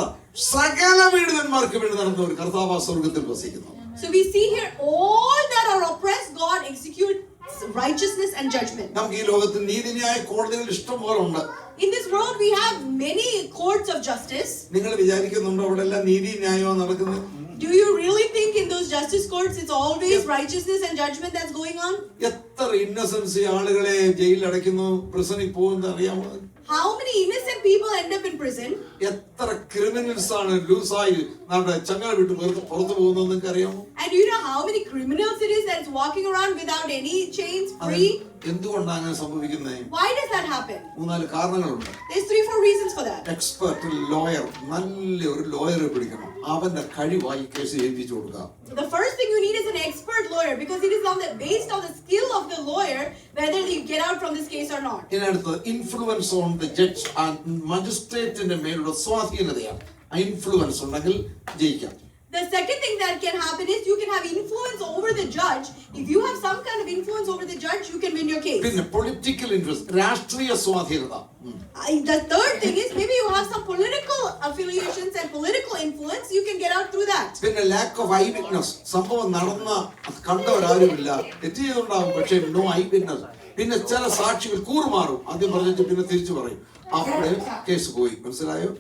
സകല പീഡിതന്മാർക്ക് വേണ്ടി നടന്ന ഒരു കർത്താവ് സ്വർഗ്ഗത്തിൽ വസിക്കുന്നു. So we see here all that are oppressed, God executes righteousness and judgment. നമുക്ക് ഈ ലോകത്തിൽ നീതിന്യായ കോടതികൾ ഇഷ്ടം പോലെ ഉണ്ട്. In this world we have many courts of justice. നിങ്ങൾ വിചാരിക്കുന്നുണ്ടോ അവിടെ എല്ലാം നീതി ന്യായമാണ് നടക്കുന്നത്? Do you really think in those justice courts it's always righteousness and judgment that's going on? എത്ര ഇന്നസെൻസ് ആളുകളെ ജയിലിൽ അടയ്ക്കുന്നു, പ്രിസണിൽ പോകുന്നത് അറിയാമോ? How many innocent people end up in prison? എത്ര ക്രിമിനൽസ് ആണ് ലൂസായി നമ്മുടെ ചങ്ങല വിട്ട് പുറത്തു പോകുന്നത് നിങ്ങൾക്ക് അറിയാമോ? And do you know how many criminals it is that's walking around without any chains, free? എന്തുകൊണ്ടാണ് അങ്ങനെ സംഭവിക്കുന്നത്? Why does that happen? 3-4 കാരണങ്ങളുണ്ട്. There's 3-4 reasons for that. Expert lawyer, നല്ല ഒരു ലോയറെ പിടിക്കണം, അവന്റെ കഴിവായി കേസ് ഏൽപ്പിച്ചു കൊടുക്കുക. The first thing you need is an expert lawyer, because it is based on the skill of the lawyer whether you get out from this case or not. ഇതിനടുത്ത് influence on the judge and മജിസ്ട്രേറ്റിന്റെ മേലുള്ള സ്വാധീനതയാണ്. ആ influence ഉണ്ടെങ്കിൽ ജയിക്കാം. The second thing that can happen is you can have influence over the judge. If you have some kind of influence over the judge, you can win your case. പിന്നെ political influence, രാഷ്ട്രീയ സ്വാധീനത. The third thing is maybe you have some political affiliations and political influence, you can get out through that. പിന്നെ lack of I witness, സംഭവം നടന്ന കണ്ടവരാരുമില്ല, തെറ്റ് ചെയ്തുണ്ടാവും പക്ഷേ no I witness. പിന്നെ ചില സാക്ഷികൾ കൂറുമാറും, ആദ്യം പറഞ്ഞിട്ട് പിന്നെ തിരിച്ചു പറയും, അവിടെ കേസ് പോയി. മനസ്സിലായോ?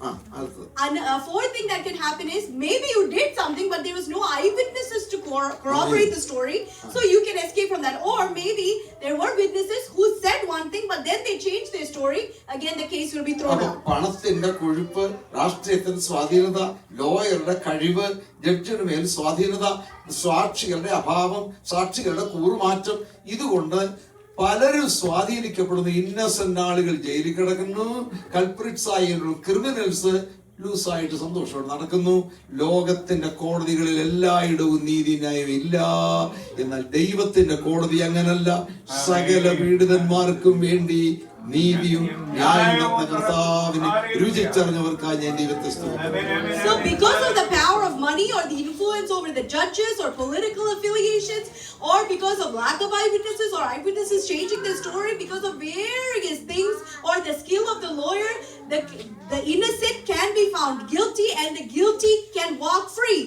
And a fourth thing that can happen is maybe you did something but there was no eyewitnesses to corroborate the story, so you can escape from that. Or maybe there were witnesses who said one thing but then they changed their story, again the case will be thrown out. പണത്തിന്റെ കൊഴുപ്പ്, രാഷ്ട്രീയത്തിന് സ്വാധീനത, ലോയറുടെ കഴിവ്, ജഡ്ജിന് മേൽ സ്വാധീനത, സാക്ഷികളുടെ അഭാവം, സാക്ഷികളുടെ കൂറുമാറ്റം, ഇതുകൊണ്ട് പലരും സ്വാധീനിക്കപ്പെടുന്നു. ഇന്നസെന്റ് ആളുകൾ ജയിലിൽ കിടക്കുന്നു, കൾപ്രിറ്റ്സ് ആയ ക്രിമിനൽസ് ലൂസായിട്ട് സന്തോഷത്തോടെ നടക്കുന്നു. ലോകത്തിന്റെ കോടതികളിൽ എല്ലായിടവും നീതി ന്യായം ഇല്ല. എന്നാൽ ദൈവത്തിന്റെ കോടതി അങ്ങനല്ല. സകല പീഡിതന്മാർക്കും വേണ്ടി നീതിയും ന്യായവും കർത്താവിനെ രുചിച്ചറിഞ്ഞവർക്കായി ഞാൻ ദൈവത്തെ സ്തുതിക്കുന്നു. So because of the power of money or the influence over the judges or political affiliations, or because of lack of eyewitnesses or eyewitnesses changing the story, because of various things, or the skill of the lawyer, the innocent can be found guilty and the guilty can walk free.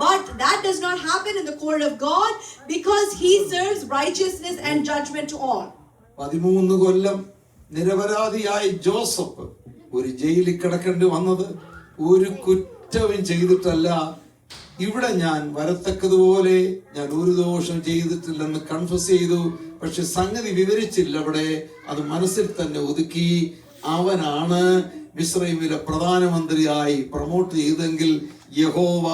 But that does not happen in the court of God, because he serves righteousness and judgment to all. 13 കൊല്ലം നിരപരാധിയായ Joseph ഒരു ജയിലിൽ കിടക്കേണ്ടി വന്നത് ഒരു കുറ്റവും ചെയ്തിട്ടല്ല. ഇവിടെ ഞാൻ വരത്തക്കതുപോലെ ഞാൻ ഒരു ദോഷം ചെയ്തിട്ടില്ലെന്ന് കൺഫസ് ചെയ്തു. പക്ഷെ സംഗതി വിവരിച്ചില്ല. അവിടെ അത് മനസ്സിൽ തന്നെ ഒതുക്കി. അവനാണ് മിസ്രൈമിലെ പ്രധാനമന്ത്രിയായി പ്രൊമോട്ട് ചെയ്തെങ്കിൽ യഹോവ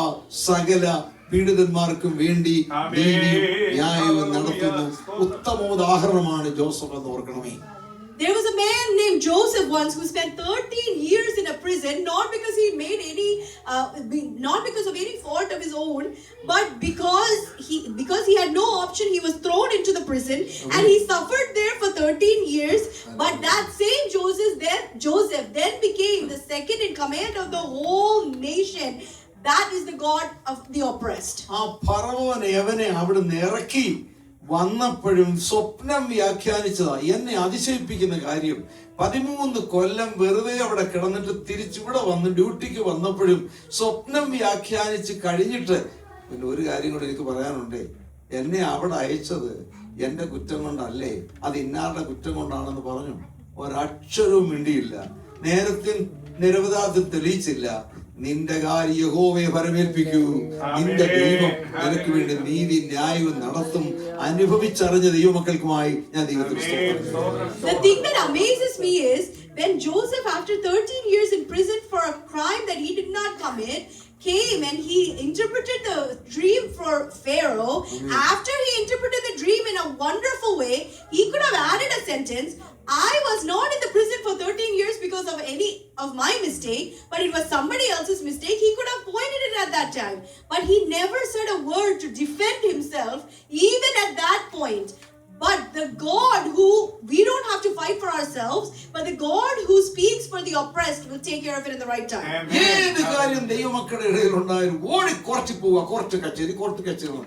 സകല പീഡിതന്മാർക്കും വേണ്ടി നീതിയും ന്യായവും നടത്തുന്നു. ഉത്തമോദാഹരണമാണ് ജോസഫ് എന്ന് ഓർക്കണമേ. There was a man named Joseph once who spent 13 years in a prison, not because he made not because of any fault of his own, but because he had no option. He was thrown into the prison and he suffered there for 13 years. But that same Joseph then became the second in command of the whole nation. That is the God of the oppressed. ആ ഫറവോനെ അവനെ അവിടുന്ന് ഇറക്കി വന്നപ്പോഴും സ്വപ്നം വ്യാഖ്യാനിച്ചതാ. എന്നെ അതിശയിപ്പിക്കുന്ന കാര്യം, 13 കൊല്ലം വെറുതെ അവിടെ കിടന്നിട്ട് തിരിച്ചിവിടെ വന്ന് ഡ്യൂട്ടിക്ക് വന്നപ്പോഴും സ്വപ്നം വ്യാഖ്യാനിച്ച് കഴിഞ്ഞിട്ട് പിന്നെ ഒരു കാര്യം കൂടെ എനിക്ക് പറയാനുണ്ട്. എന്നെ അവിടെ അയച്ചത് എന്റെ കുറ്റം കൊണ്ടല്ലേ, അത് ഇന്നാരുടെ കുറ്റം കൊണ്ടാണെന്ന് പറഞ്ഞു. ഒരക്ഷരവും മിണ്ടിയില്ല. നേരത്തെ നിരപരാധിത്വം തെളിയിച്ചില്ല. നിന്റെ കാര്യം യഹോവയെ പരമേൽപ്പിക്കൂ. നിന്റെ ദൈവം നിനക്ക് വേണ്ടി നീതി ന്യായവും നടത്തും. അനുഭവിച്ചറിഞ്ഞ ദൈവമക്കൾക്കുമായി ഞാൻ ദൈവത്തിന് സ്തോത്രം. The thing that amazes me is when Joseph, after 13 years in prison for a crime that he did not commit, came and he interpreted the dream for Pharaoh. After he interpreted the dream in a wonderful way, he could have added a sentence, I was not in the prison for 13 years because of any of my mistake, but it was somebody else's mistake. He could have pointed it at that time, but he never said a word to defend himself even at that point. But the God who we don't have to fight for ourselves, but the God who speaks for the oppressed will take care of it in the right time. ഏത് കാര്യം ദൈവമക്കളുടെ ഇടയിൽ ഉണ്ടായാലും ഓടി കോർട്ടിൽ പോവുക, court കച്ചേരി.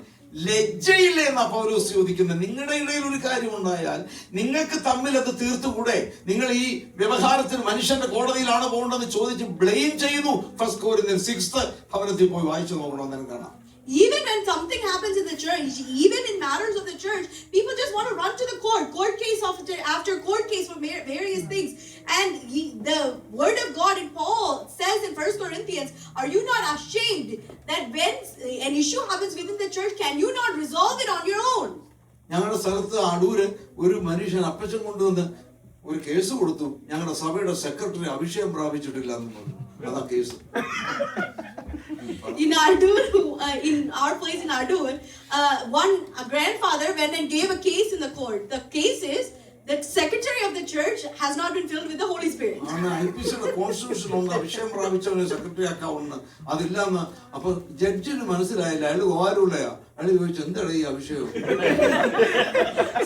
ലജ്ജയില്ലേ എന്നാ പൗലോസ് ചോദിക്കുന്നത്. നിങ്ങളുടെ ഇടയിൽ ഒരു കാര്യം ഉണ്ടായാൽ നിങ്ങൾക്ക് തമ്മിൽ അത് തീർത്തുകൂടെ? നിങ്ങൾ ഈ വ്യവഹാരത്തിന് മനുഷ്യന്റെ കോടതിയിലാണ് പോകേണ്ടതെന്ന് ചോദിച്ച് ബ്ലെയിം ചെയ്യുന്നു. 1 Corinthians 6 ഭവനത്തിൽ പോയി വായിച്ചു നോക്കണമെന്ന് കാണാം. Even when something happens in the church, even in matters of the church, people just want to run to the court case after court case for various things. And the word of God in Paul says in 1 Corinthians, are you not ashamed that when an issue happens within the church, can you not resolve it on your own? ഞങ്ങളുടെ സ്ഥലത്ത് അടൂര് ഒരു മനുഷ്യൻ അപ്പച്ചൻ കൊണ്ടുവന്ന് ഒരു case കൊടുത്തു, ഞങ്ങളുടെ സഭയുടെ secretary അഭിഷേകം പ്രാപിച്ചിട്ടില്ല എന്ന് പറഞ്ഞു. അതാ case. In Adur, in our place in Adur, one grandfather went and gave a case in the court. The case is the secretary of the church has not been filled with the Holy Spirit. ഐപിസിയുടെ constitution ഉണ്ട്, അഭിഷേകം പ്രാപിച്ചവനെ secretary ആക്കാവുന്ന അതില്ലാന്ന്. അപ്പൊ ജഡ്ജിന് മനസ്സിലായില്ല, അയാൾ ഓരുള്ളയാ. അയാൾ ചോദിച്ചു, എന്താണ് ഈ അഭിഷേകം?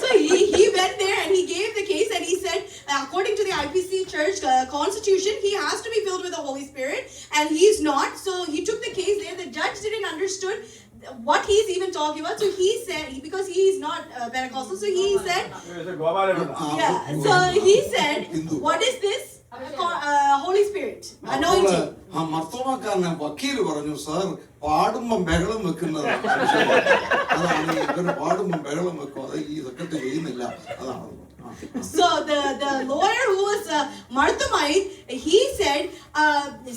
So he went there and he gave the case and he said, according to the IPC church constitution, he has to be filled with the Holy Spirit and he's not. So he took the case there. The judge didn't understood what he's even talking about. So he said, because he is not Pentecostal, so he said, so he said, what is this? Holy Spirit, anointing. മർത്തോമാക്കാരനെ വക്കീല് പറഞ്ഞു, sir പാടുമ്പം ബഹളം വെക്കുന്നത് അതാണ്, ഇവര് പാടുമ്പം ബഹളം വെക്കും, അത് ഈ സെക്രട്ടറി ചെയ്യുന്നില്ല, അതാണ്. So the lawyer who was Marthamite, he said,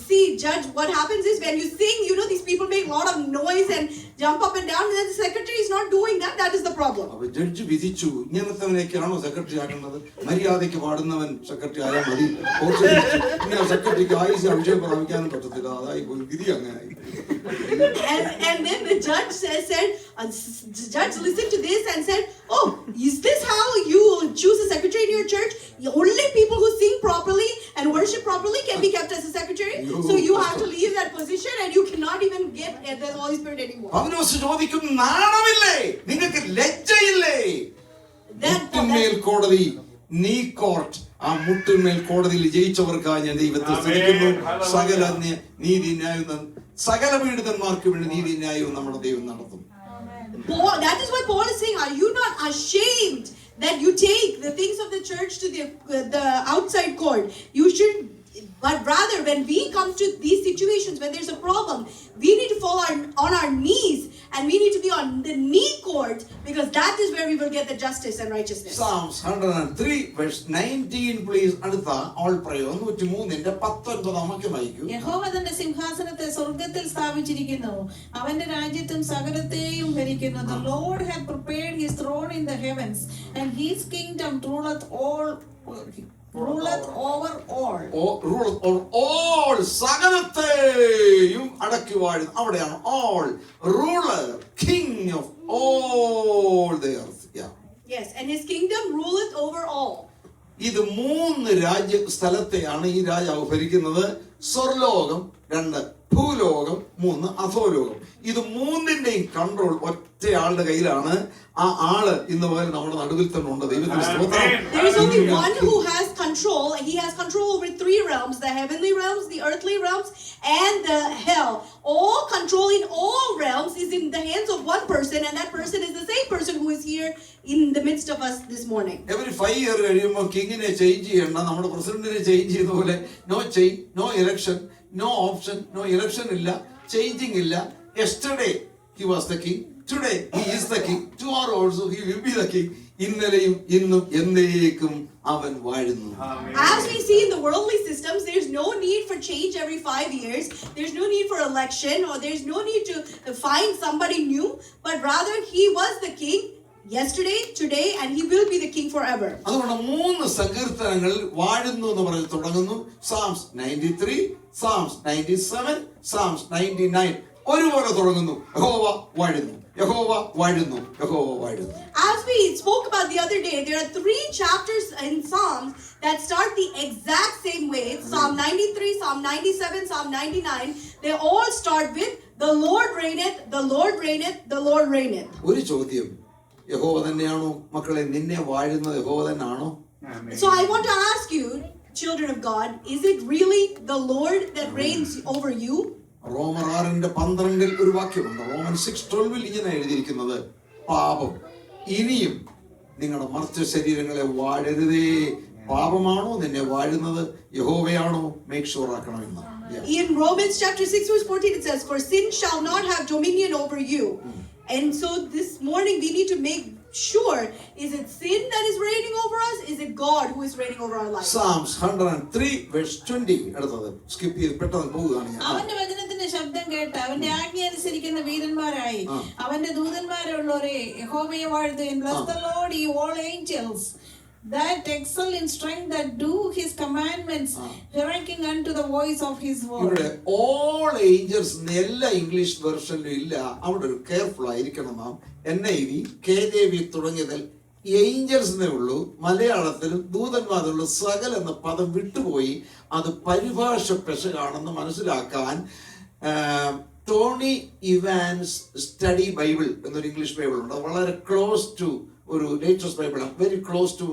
see judge, what happens is when you sing, these people make a lot of noise and jump up and down, and then the secretary is not doing that. That is the problem. അപ്പൊ judge വിധിച്ചു, ഇങ്ങനത്തവനെയൊക്കെയാണോ secretary ആക്കുന്നത്? മര്യാദയ്ക്ക് പാടുന്നവൻ secretary ആയാൽ മതി. ഇങ്ങനെ സെക്രട്ടറിക്ക് ആയുസ് അഭിഷേകം പ്രാപിക്കാനും പറ്റത്തില്ല. അതായി വിധി അങ്ങനെ. And then the judge said, judge listened to this and said, oh, is this how you choose a secretary in your church? Only people who sing properly and worship properly can be kept as a secretary. So you have to leave that position and you cannot even get the Holy Spirit anymore. പൗലോസ് ചോദിക്കും, നാണമില്ലേ നിങ്ങൾക്ക്, ലജ്ജയില്ലേ? മുട്ടിന്മേൽ കോടതി, നീ court, ആ മുട്ടിന്മേൽ കോടതിയിൽ ജയിച്ചവർക്കായി ഞാൻ ദൈവത്തെ സ്തുതിക്കുന്നു. സകല പീഡിതന്മാർക്ക് വേണ്ടി നീതി ന്യായവും നമ്മുടെ ദൈവം നടത്തും. That is why Paul is saying, are you not ashamed that you take the things of the church to the outside court? You should, but rather when we come to these situations, when there's a problem, we need to fall on our knees and we need to be on the knee court, because that is where we will get the justice and righteousness. Psalms 103 verse 19 please. അടുത്ത all prayer 103ന്റെ 19 വാക്യം വായിക്കൂ. യഹോവ തന്റെ സിംഹാസനത്തെ സ്വർഗ്ഗത്തിൽ സ്ഥാപിച്ചിരിക്കുന്നു, അവന്റെ രാജ്യത്തും സകലത്തെയും ഭരിക്കുന്നു. The Lord hath prepared his throne in the heavens, and his kingdom ruleth over all. Ruleth over all, സകലത്തെയും അടക്കി വാഴുന്നു. അവിടെയാണ് all, ruler, king of all the earth. Yes, and his kingdom ruleth over all. ഇത് 3 സ്ഥലത്തെയാണ് ഈ രാജാവ് ഭരിക്കുന്നത്. സ്വർലോകം 2, ഭൂലോകം 3, അധോലോകം. ഇത് 3ന്റെയും control ഒറ്റയാളുടെ കയ്യിലാണ്. ആ ആള് ഇന്ന് പോലെ നമ്മുടെ നടുവിൽ തന്നെ ഉണ്ട്. ദൈവത്തിന്റെ സ്തോത്രം. There is only one who has control. He has control over 3 realms: the heavenly realms, the earthly realms, and the hell. All control in all realms is in the hands of one person, and that person is the same person who is here in the midst of us this morning. Every 5 years കഴിയുമ്പോൾ കിങ്ങിനെ change ചെയ്യണ്ട. നമ്മുടെ പ്രസിഡന്റിനെ change ചെയ്ത പോലെ no change, no election, no option, no election ഇല്ല, changing ഇല്ല. Yesterday he was the king, today he is the king, tomorrow also he will be the king. ഇന്നലെയും ഇന്നും എന്നേക്കും അവൻ വാഴുന്നു. As we see in the worldly systems, there's no need for change every 5 years. There's no need for election, or there's no need to find somebody new, but rather he was the king yesterday, today, and he will be the king forever. അതുകൊണ്ട് 3 സങ്കീർത്തനങ്ങൾ വാഴുന്നു എന്ന് പറഞ്ഞ് തുടങ്ങുന്നു. Psalms 93, Psalms 97, Psalms 99 ഒരുപോലെ തുടങ്ങുന്നു. യഹോവ വാഴുന്നു, യഹോവ വാഴുന്നു, യഹോവ വാഴുന്നു. As we spoke about the other day, there are 3 chapters in Psalms that start the exact same way. Psalm 93, Psalm 97, Psalm 99, they all start with the Lord reigneth, the Lord reigneth, the Lord reigneth. ഒരു ചോദ്യം, യഹോവ തന്നെയാണോ മക്കളെ നിന്നെ വാഴുന്നത്? യഹോവ തന്നെയാണോ? So I want to ask you, children of God, is it really the Lord that reigns over you? റോമർ 6:12 ഒരു വാക്യമുണ്ട്. റോമൻ 6:12 ഇങ്ങനെ എഴുതിയിരിക്കുന്നത്, പാപം ഇനിയും നിങ്ങളുടെ മർത്ത ശരീരങ്ങളെ വാഴരുതേ പാപമാണോ നിന്നെ വാഴുന്നത്, യഹോവയാണോ, മേക്ക് ഷുവർ ആക്കണമെന്ന്. In Romans chapter 6 verse 14 it says, for sin shall not have dominion over you. And so this morning we need to make sure, is it sin that is reigning over us? Is it God who is reigning over our lives? Psalms 103 verse 20 അടുത്തത് skip ചെയ്ത് പെട്ടെന്ന് പോവുകയാണ് ഞാൻ. അവന്റെ വചനത്തിന്റെ ശബ്ദം കേട്ട് അവന്റെ ആജ്ഞ അനുസരിക്കുന്ന വീരന്മാരായി അവന്റെ ദൂതന്മാരുള്ളവരെ യഹോവയെ വാഴ്ത്തുവിൻ. Bless the Lord, you all angels that excel in strength, that do his commandments, hearkening unto the voice of his word. ഇവിടെ all angels എല്ലാ ഇംഗ്ലീഷ് വെർഷനിലും ഇല്ല. അവിടെ ഒരു കെയർഫുൾ ആയിരിക്കണം നാം. NIV, KJV തുടങ്ങിയതിൽ ഏഞ്ചൽസിനെ ഉള്ളൂ. മലയാളത്തിലും ദൂതന്മാരുള്ള സകൽ എന്ന പദം വിട്ടുപോയി. അത് പരിഭാഷ പെശകാണെന്ന് മനസ്സിലാക്കാൻ ടോണി ഇവാൻസ് സ്റ്റഡി ബൈബിൾ എന്നൊരു ഇംഗ്ലീഷ് ബൈബിൾ ഉണ്ട്. വളരെ ക്ലോസ് ടു ഒരു latest Bible, very close to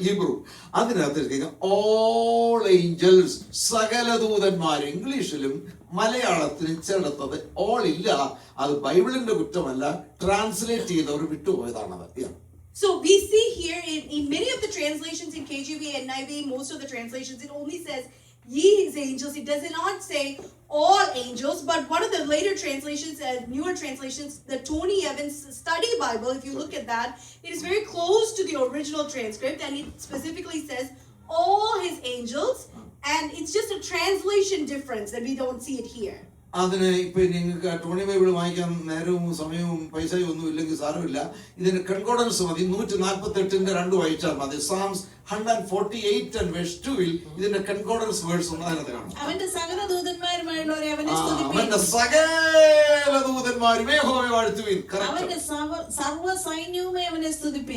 Hebrew. അതിനകത്ത് ഓൾ ഏഞ്ചൽസ്, സകല ദൂതന്മാർ, ഇംഗ്ലീഷിലും മലയാളത്തിലും ചേർത്തത് ഓൾ ഇല്ല. അത് ബൈബിളിന്റെ കുറ്റമല്ല, ട്രാൻസ്ലേറ്റ് ചെയ്തവർ വിട്ടുപോയതാണത്. So we see here in many of the translations in KJV and NIV, most of the translations, it only says ye his angels. It does not say all angels. But one of the later translations, newer translations, the Tony Evans Study Bible, if you look at that, it is very close to the original transcript, and it specifically says all his angels, and it's just a translation difference that we don't see it here. അതിന് ഇപ്പൊ നിങ്ങൾക്ക് Tony Bible വാങ്ങിക്കാൻ നേരവും സമയവും പൈസയും ഒന്നും ഇല്ലെങ്കിൽ സാരമില്ല. ഇതിന് കൺകോർഡൻസ് മതി. 148 2 വായിച്ചാൽ മതി. Psalms 148 and verse 2 ഇതിന്റെ കൺകോർഡൻസ് വേർഡ്സ് ഉണ്ട്. അതിനകത്ത് കാണാം. അവന്റെ സകല ദൂതന്മാരുമായുള്ളവരെ അവനെ സ്തുതിപ്പിൻ. അവന്റെ സകല ദൂതന്മാരുമേ യഹോവയെ വാഴ്ത്തുവിൻ. അവന്റെ സർവ്വ സൈന്യവുമേ അവനെ സ്തുതിപ്പിൻ.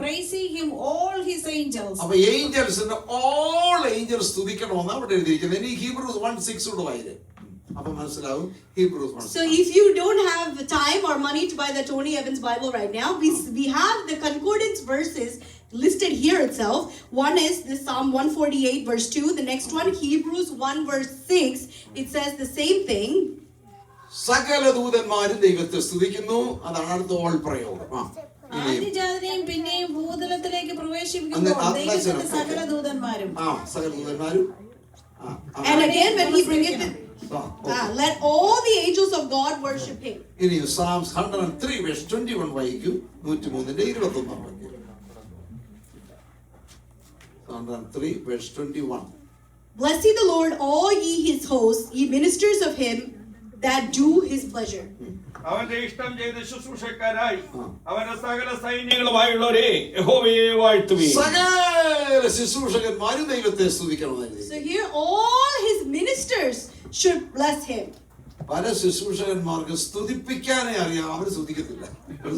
Praising him all his angels. അപ്പൊ ഏഞ്ചൽസിന്റെ all angels സ്തുതിക്കണമെന്ന് അവിടെ എഴുതിയിരിക്കുന്നത്. ഇനി ഹീബ്രൂസ് 1:6 കൂടെ വായിരേ. അപ്പൊ മനസ്സിലാവും Hebrews 1:6. So if you don't have time or money to buy the Tony Evans Bible right now, we have the concordance verses listed here itself. One is the Psalm 148 verse 2. The next one, Hebrews 1 verse 6. It says the same thing. സകല ദൂതന്മാരും ദൈവത്തെ സ്തുതിക്കുന്നു. അതാണ് അടുത്ത all പ്രയോഗം. ആദ്യജാതനെയും പിന്നെയും ഭൂതലത്തിലേക്ക് പ്രവേശിപ്പിക്കുന്നു ദൈവത്തിന്റെ സകല ദൂതന്മാരും. സകല ദൂതന്മാരും. And again when he bringeth it, let all the angels of God worship him. ഇനി Psalms 103 verse 21 വായിക്കൂ. 103:21 വായിക്കൂ. 103 verse 21. Bless ye the Lord, all ye his hosts, ye ministers of him that do his pleasure. അവന്റെ ഇഷ്ടം ചെയ്ത ശുശ്രൂഷക്കാരായി അവന്റെ സകല സൈന്യങ്ങളുമായുള്ളവരെ യഹോവയെ വാഴ്ത്തുവിൻ. സകല ശുശ്രൂഷകന്മാരും ദൈവത്തെ സ്തുതിക്കണമെന്ന്. So here all his ministers should bless him. പല ശുശ്രൂഷകന്മാർക്ക് സ്തുതിപ്പിക്കാനേ അറിയാം, അവർ സ്തുതിക്കത്തില്ല.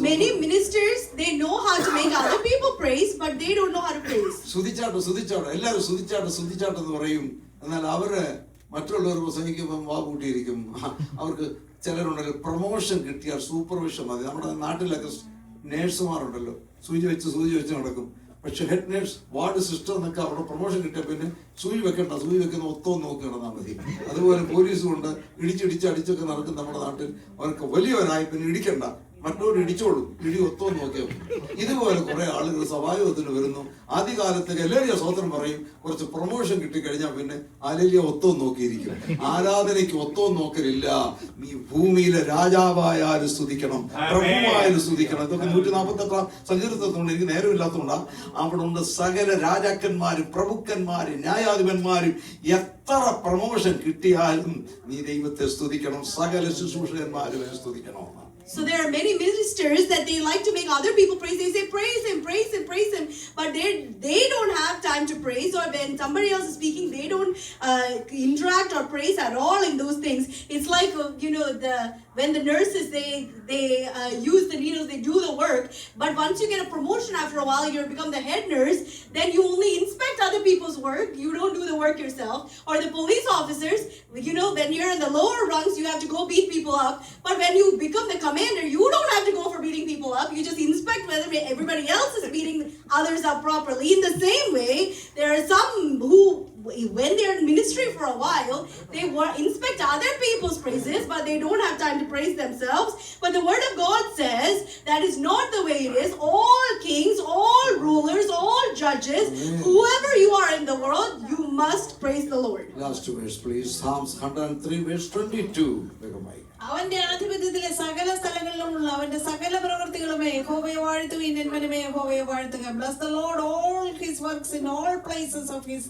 Many ministers, they know how to make other people praise, but they don't know how to praise. സ്തുതിച്ചാട്ടോ എല്ലാവരും സ്തുതിച്ചാട്ടോ എന്ന് പറയും. എന്നാൽ അവര് മറ്റുള്ളവർ പ്രസംഗിക്കുമ്പോൾ വാ കൂട്ടിയിരിക്കും. അവർക്ക് ചിലരുണ്ടല്ലോ പ്രൊമോഷൻ കിട്ടിയാൽ സൂപ്പർവിഷൻ മതി. നമ്മുടെ നാട്ടിലൊക്കെ നേഴ്സുമാരുണ്ടല്ലോ, സൂചി വെച്ച് നടക്കും. പക്ഷെ ഹെഡ് നേഴ്സ്, വാർഡ് സിസ്റ്റർ എന്നൊക്കെ അവിടെ പ്രൊമോഷൻ കിട്ടിയ പിന്നെ സൂചി വെക്കുന്ന ഒത്തം നോക്കി നടന്നാൽ മതി. അതുപോലെ പോലീസും ഉണ്ട്, അടിച്ചൊക്കെ നടക്കും നമ്മുടെ നാട്ടിൽ. അവർക്ക് വലിയവരായി പിന്നെ ഇടിക്കണ്ട, മറ്റോട് ഇടിച്ചോളൂ, ഇടി ഒത്തോ നോക്കിയാൽ. ഇതുപോലെ കുറെ ആളുകൾ സഭായോഗത്തിന് വരുന്നു. ആദ്യകാലത്ത് ഹല്ലേലൂയ സ്തോത്രം പറയും, കുറച്ച് പ്രൊമോഷൻ കിട്ടിക്കഴിഞ്ഞാൽ പിന്നെ ഹല്ലേലൂയ ഒത്തോ നോക്കിയിരിക്കും. ആരാധനയ്ക്ക് ഒത്തോ നോക്കലില്ല. നീ ഭൂമിയിലെ രാജാവായാലും സ്തുതിക്കണം, പ്രഭുവായാലും സ്തുതിക്കണം. ഇതൊക്കെ 148 സങ്കീർത്തനത്തിലുണ്ട്. എനിക്ക് നേരമില്ലാത്തതുകൊണ്ടാ. അവിടെ ഉണ്ട് സകല രാജാക്കന്മാരും പ്രഭുക്കന്മാരും ന്യായാധിപന്മാരും. എത്ര പ്രൊമോഷൻ കിട്ടിയാലും നീ ദൈവത്തെ സ്തുതിക്കണം. സകല ശുശ്രൂഷകന്മാരും സ്തുതിക്കണം. So there are many ministers that they like to make other people praise. They say praise him, but they don't have time to praise. Or when somebody else is speaking, they don't interact or praise at all in those things. It's like when the nurses they use the needles, they do the work. But once you get a promotion, after a while you become the head nurse. Then you only inspect other people's work. You don't do the work yourself. Or the police officers, when you're in the lower rungs, you have to go beat people up. But when you become the commander, you don't have to go for beating people up. You just inspect whether everybody else is beating others up properly. In the same way, there are some who when they're in ministry for a while, they inspect other people's praises, but they don't have time to praise themselves. But the word of God says that is not the way it is. All kings, all rulers, all judges, whoever you are in the world, you must praise the Lord. Last verse, please. Psalms 103, verse 22. വേഗമായി. അവന്റെ ആധിപത്യത്തിലെ സകല സ്ഥലങ്ങളിലുമുള്ള അവന്റെ സകല പ്രവൃത്തികളുമേ യഹോവയെ വാഴ്ത്തുവിൻ. എന്മനമേ യഹോവയെ വാഴ്ത്തുക. Bless the Lord, all his works in all places of his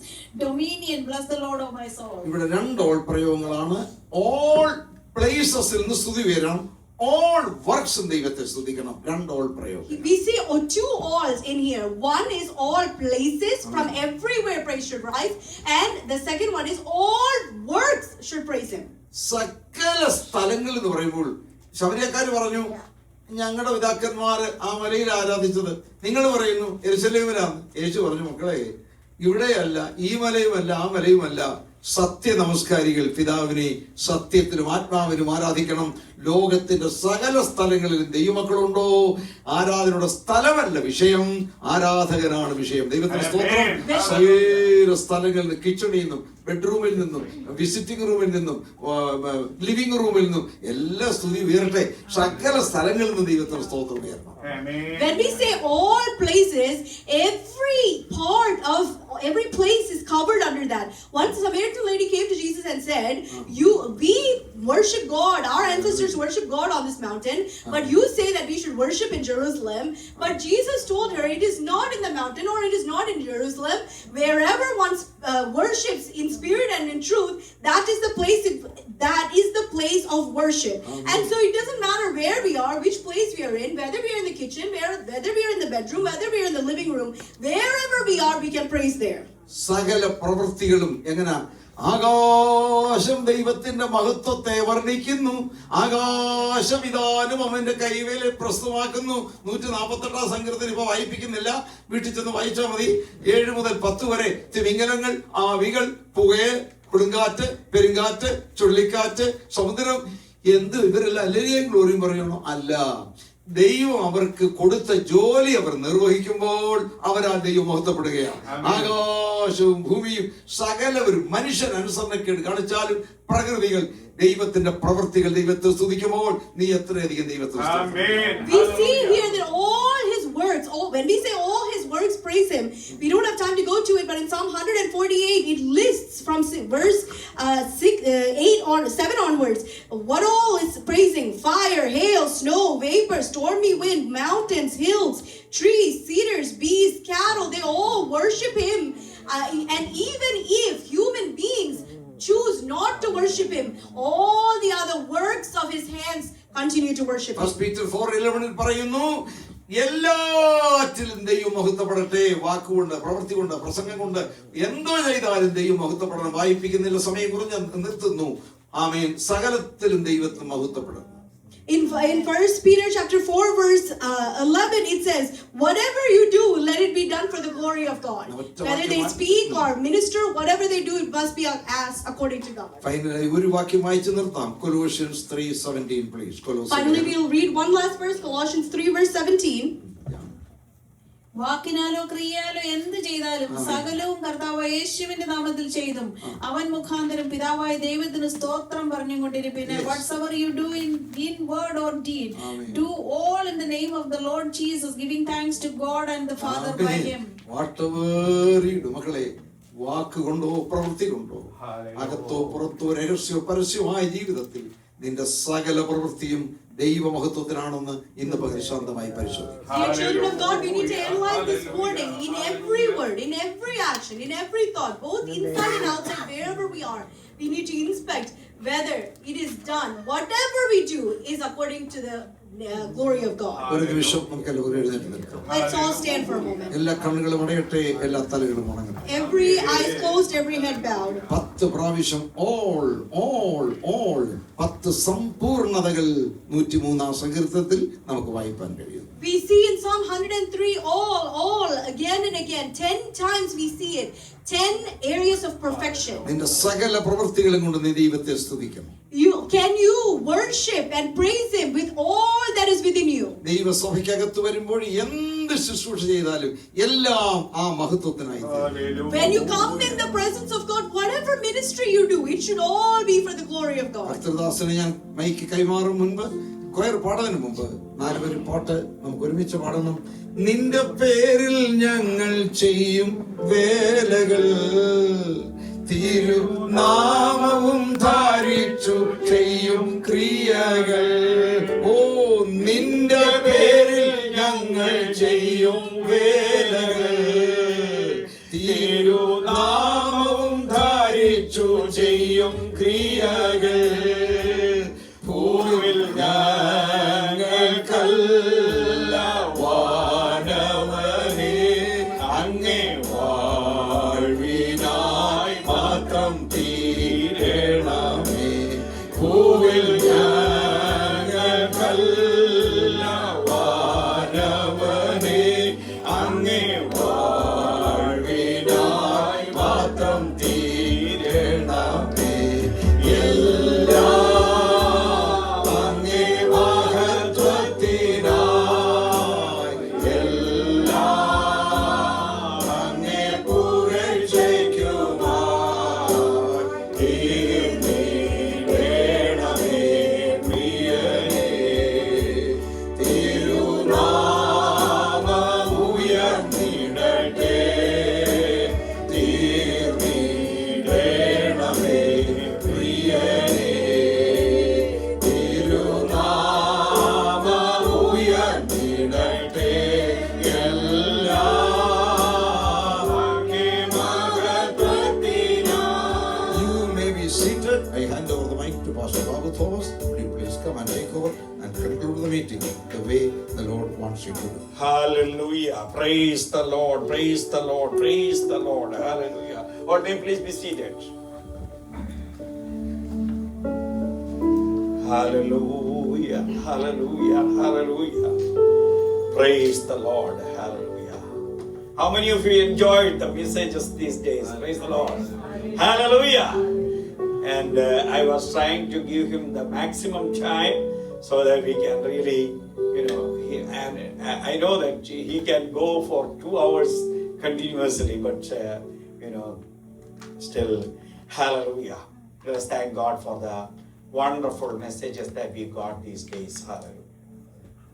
dominion. Bless the Lord of my soul. ഇവിടെ രണ്ട് all പ്രയോഗങ്ങളാണ്. All പ്ലേസസിൽ നിന്ന് സ്തുതി വരണം, ഓൾ വർക്ക്സ് ദൈവത്തെ സ്തുതിക്കണം. രണ്ട് ഓൾ പ്രയോഗം. We see two alls in here. One is all places, from everywhere praise should rise, and the second one is all works should praise him. സകല സ്ഥലങ്ങൾ എന്ന് പറയുമ്പോൾ ശമരിയക്കാർ പറഞ്ഞു, ഞങ്ങളുടെ പിതാക്കന്മാര് ആ മലയിൽ ആരാധിച്ചത്, നിങ്ങൾ പറയുന്നു യെരൂശലേമിലാണ്. യേശു പറഞ്ഞു, മക്കളെ ഇവിടെയല്ല, ഈ മലയുമല്ല, ആ മലയുമല്ല, സത്യ നമസ്കാരികൾ പിതാവിനെ സത്യത്തിലും ആത്മാവിനും ആരാധിക്കണം. ലോകത്തിന്റെ സകല സ്ഥലങ്ങളിലും ദൈവമക്കളുണ്ടോ? ആരാധനയുടെ സ്ഥലമല്ല വിഷയം, ആരാധകനാണ് വിഷയം. ദൈവത്തിന്റെ സ്തോത്രം. സകല സ്ഥലങ്ങളിൽ നിന്ന്, കിച്ചണിൽ നിന്നും, ബെഡ്റൂമിൽ നിന്നും, വിസിറ്റിംഗ് റൂമിൽ നിന്നും, ലിവിംഗ് റൂമിൽ നിന്നും എല്ലാ സ്തുതി ഉയരട്ടെ. സകല സ്ഥലങ്ങളിൽ നിന്ന് ദൈവത്തിന്റെ സ്തോത്രം ഉയരണം. When we say all places, every place is covered under that. Once a Samaritan lady came to Jesus and said, we worship God, our ancestors worship God on this mountain, but you say that we should worship in Jerusalem. But Jesus told her, it is not in the mountain, or it is not in Jerusalem. Wherever one worships in spirit and in truth, that is the place of worship. And so it doesn't matter where we are, which place we are in, whether we are in the kitchen, whether we are in the bedroom, whether we are in the living room, wherever we are, we can praise there. സകല പ്രവൃത്തികളും എങ്ങനെ? ആകാശം ദൈവത്തിന്റെ മഹത്വത്തെ വർണ്ണിക്കുന്നു, ആകാശവിധാനം അവന്റെ കൈവേലെ പ്രസ്തുതമാക്കുന്നു. 148 സങ്കീർത്തനം ഇപ്പൊ വായിപ്പിക്കുന്നില്ല, വീട്ടിൽ ചെന്ന് വായിച്ചാൽ മതി. 7 മുതൽ 10 വരെ തിമിംഗലങ്ങൾ, ആവികൾ, പുകയെ, കൊടുങ്കാറ്റ്, പെരുങ്കാറ്റ്, ചുഴലിക്കാറ്റ്, സമുദ്രം, എന്ത് ഇവരെല്ലാം അല്ലേലും ഗ്ലോറിയും പറയണോ? അല്ല, ദൈവം അവർക്ക് കൊടുത്ത ജോലി അവർ നിർവഹിക്കുമ്പോൾ അവരാൽ ദൈവം മഹത്വപ്പെടുകയാണ്. ആകാശവും ഭൂമിയും സകലവരും മനുഷ്യൻ അനുസരണക്കേട് കാണിച്ചാലും പ്രകൃതികൾ ദൈവത്തിന്റെ പ്രവൃത്തികൾ ദൈവത്തെ സ്തുതിക്കുമ്പോൾ നീ എത്രയധികം ദൈവത്തെ സ്തുതിക്കും. We see here that all his works, when we say all his works praise him, we don't have time to go to it, but in Psalm 148 it lists from verse 7 onwards what all is praising: fire, hail, snow, vapor, stormy wind, mountains, hills, trees, cedars, beasts, cattle. They all worship him. And even if human beings choose not to worship him, all the other works of his hands continue to worship him. 1 Peter 4:11 പറയുന്നു, എല്ലാറ്റിലും ദൈവം മഹത്വപ്പെടട്ടെ. വാക്കുകൊണ്ട്, പ്രവൃത്തി കൊണ്ട്, പ്രസംഗം കൊണ്ട്, എന്തോ ചെയ്താലും ദൈവം മഹത്വപ്പെടണം. വായിപ്പിക്കുന്നില്ല, സമയം കുറഞ്ഞ് നിർത്തുന്നു. ആമേൻ. സകലത്തിലും ദൈവത്തിന് മഹത്വപ്പെടണം. In 1 Peter chapter 4 verse 11 it says, whatever you do, let it be done for the glory of God. Whether they speak or minister, whatever they do, it must be as according to God. Finally, ഒരു വാക്യം വായിച്ചു നിർത്താം. Colossians 3:17 please. Finally we will read one last verse, Colossians 3 verse 17. വാക്കിനാലോ ക്രിയയാലോ എന്ത് ചെയ്താലും സകലവും കർത്താവ് യേശുവിന്റെ നാമത്തിൽ ചെയ്തും അവൻ മുഖാന്തരം പിതാവായ ദൈവത്തിന് സ്തോത്രം പറഞ്ഞുകൊണ്ടിരിപ്പിനെ. Whatsoever you do in word or deed, do all in the name of the Lord Jesus, giving thanks to God and the Father by him. Whatever you do, മക്കളെ, വാക്കുകൊണ്ടോ പ്രവൃത്തി കൊണ്ടോ, അകത്തോ പുറത്തോ, രഹസ്യമോ പരസ്യമായ ജീവിതത്തിൽ നിന്റെ സകല പ്രവൃത്തിയും ദൈവമഹത്വത്തിനാണെന്ന് ഇന്ന് പകൽ ശാന്തമായി പരിശോധിക്കും. Dear children of God, we need to analyze this morning in every word, in every action, in every thought, both inside and outside, wherever we are. We need to inspect whether it is done, whatever we do is according to the glory of God. ഒരു നിമിഷം നമുക്ക് എല്ലാവരും എഴുന്നേറ്റ് നിൽക്കാം. Let's all stand for a moment. എല്ലാ കണ്ണുകളും അടയട്ടെ, എല്ലാ തലകളും ഉണങ്ങട്ടെ. Every eyes closed, every head bowed. 10 പ്രാവശ്യം all 10 സമ്പൂർണതകൾ 103 സങ്കീർത്തനത്തിൽ നമുക്ക് വായിക്കാൻ കഴിയും. We see in Psalm 103 all again and again. 10 times we see it. 10 areas of perfection. നിന്റെ സകല പ്രവൃത്തികളും കൊണ്ട് നീ ദൈവത്തെ സ്തുതിക്കണം. Can you worship and praise him with all that is within you? ദൈവസഭയ്ക്കകത്ത് വരുമ്പോൾ എന്ത് ശുശ്രൂഷ ചെയ്താലും എല്ലാം ആ മഹത്വത്തിനായി. When you come in the presence of God, whatever ministry you do, it should all be for the glory of God. ഭക്തദാസനെ ഞാൻ mic കൈമാറും മുൻപ്, കൊയർ പാടുന്നതിന് മുമ്പ് 4 പേര് പാട്ട് നമുക്ക് ഒരുമിച്ച് പാടണം. നിന്റെ പേരിൽ ഞങ്ങൾ ചെയ്യും വേലകൾ, തിരുനാമവും ധാരിച്ചു ചെയ്യും ക്രിയകൾ. ഓ, നിന്റെ പേരിൽ ഞങ്ങൾ ചെയ്യും വേലകൾ, തിരുനാമവും ധാരിച്ചു ചെയ്യും ക്രിയകൾ. ഭൂവിൽ ഞങ്ങൾക്കല്ല വാനവനെ, അങ്ങേ വാഴ്വിനായി മാത്രം തീരണമേ. ഭൂവിൽ ഞങ്ങൾക്കല്ല വാനവനെ, അങ്ങേ വാഴ്വിനായി മാത്രം തീരണമേ. എല്ലാം അങ്ങേ മഹത്വത്തിനായി, എല്ലാം അങ്ങേ പുകഴ്ചയ്ക്കുമായി തീർന്നിടണമേ പ്രിയനേ. തിരുനാമം ഉയർന്നിടട്ടെ, തീർന്നിടണമേ പ്രിയനേ. തിരുനാമം ഉയർന്നിടട്ടെ, എല്ലാം അങ്ങേ മഹത്വത്തിനായി. You may be seated. I hand over the mic to Pastor Babu Thomas. Will you please come and take over and conclude the meeting the way the Lord wants you to do. Hallelujah. Praise the Lord. Praise the Lord. Praise the Lord. Hallelujah. Or may please be seated. Hallelujah. Hallelujah. Hallelujah. Praise the Lord. Hallelujah. How many of you enjoyed the messages these days? Praise the Lord. Hallelujah. And I was trying to give him the maximum time so that we can really, and I know that he can go for 2 hours continuously, but still, hallelujah. Let us thank God for the wonderful messages that we got these days. Hallelujah.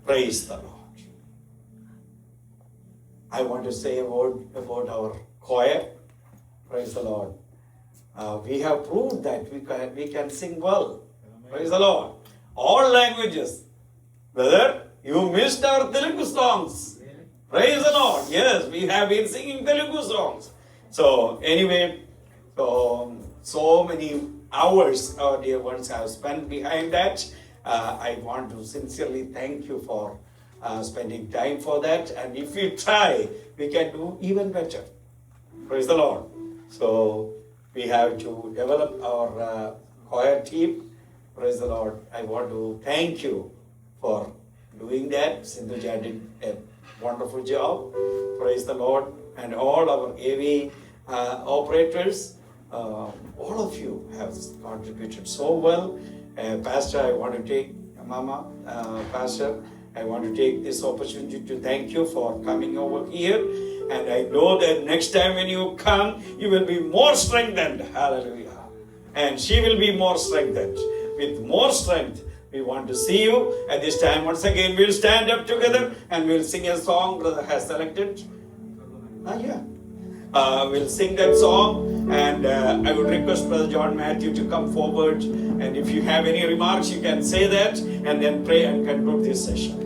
Praise the Lord. I want to say a word about our choir. Praise the Lord. We have proved that we can sing well. Praise the Lord. All languages. Brother, you missed our Telugu songs. Praise the Lord. Yes, we have been singing Telugu songs. So anyway, so many hours our dear ones have spent behind that. I want to sincerely thank you for spending time for that. And if we try, we can do even better. Praise the Lord. So we have to develop our choir team. Praise the Lord. I want to thank you for doing that. Sindhuja did a wonderful job. Praise the Lord. And all our AV operators, all of you have contributed so well. Pastor, I want to take, Pastor, I want to take this opportunity to thank you for coming over here. And I know that next time when you come, you will be more strengthened. Hallelujah. And she will be more strengthened. With more strength, we want to see you. At this time, once again, we'll stand up together and we'll sing a song Brother has selected. We'll sing that song. And I would request Brother John Matthew to come forward. And if you have any remarks, you can say that and then pray and conclude this session.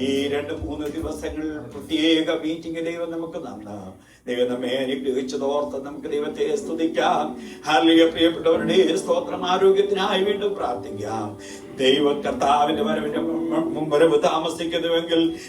ഈ 2-3 ദിവസങ്ങൾ പ്രത്യേക meeting ദൈവം നമുക്ക് ദൈവം നമ്മെ അനുഗ്രഹിച്ചതോർത്ത് നമുക്ക് ദൈവത്തെ സ്തുതിക്കാം. ഹല്ലേലൂയ. പ്രിയപ്പെട്ടവരുടെ സ്തോത്രം. ആരോഗ്യത്തിനായി വീണ്ടും പ്രാർത്ഥിക്കാം. ദൈവ കർത്താവിന്റെ വരവ് താമസിക്കുന്നുവെങ്കിൽ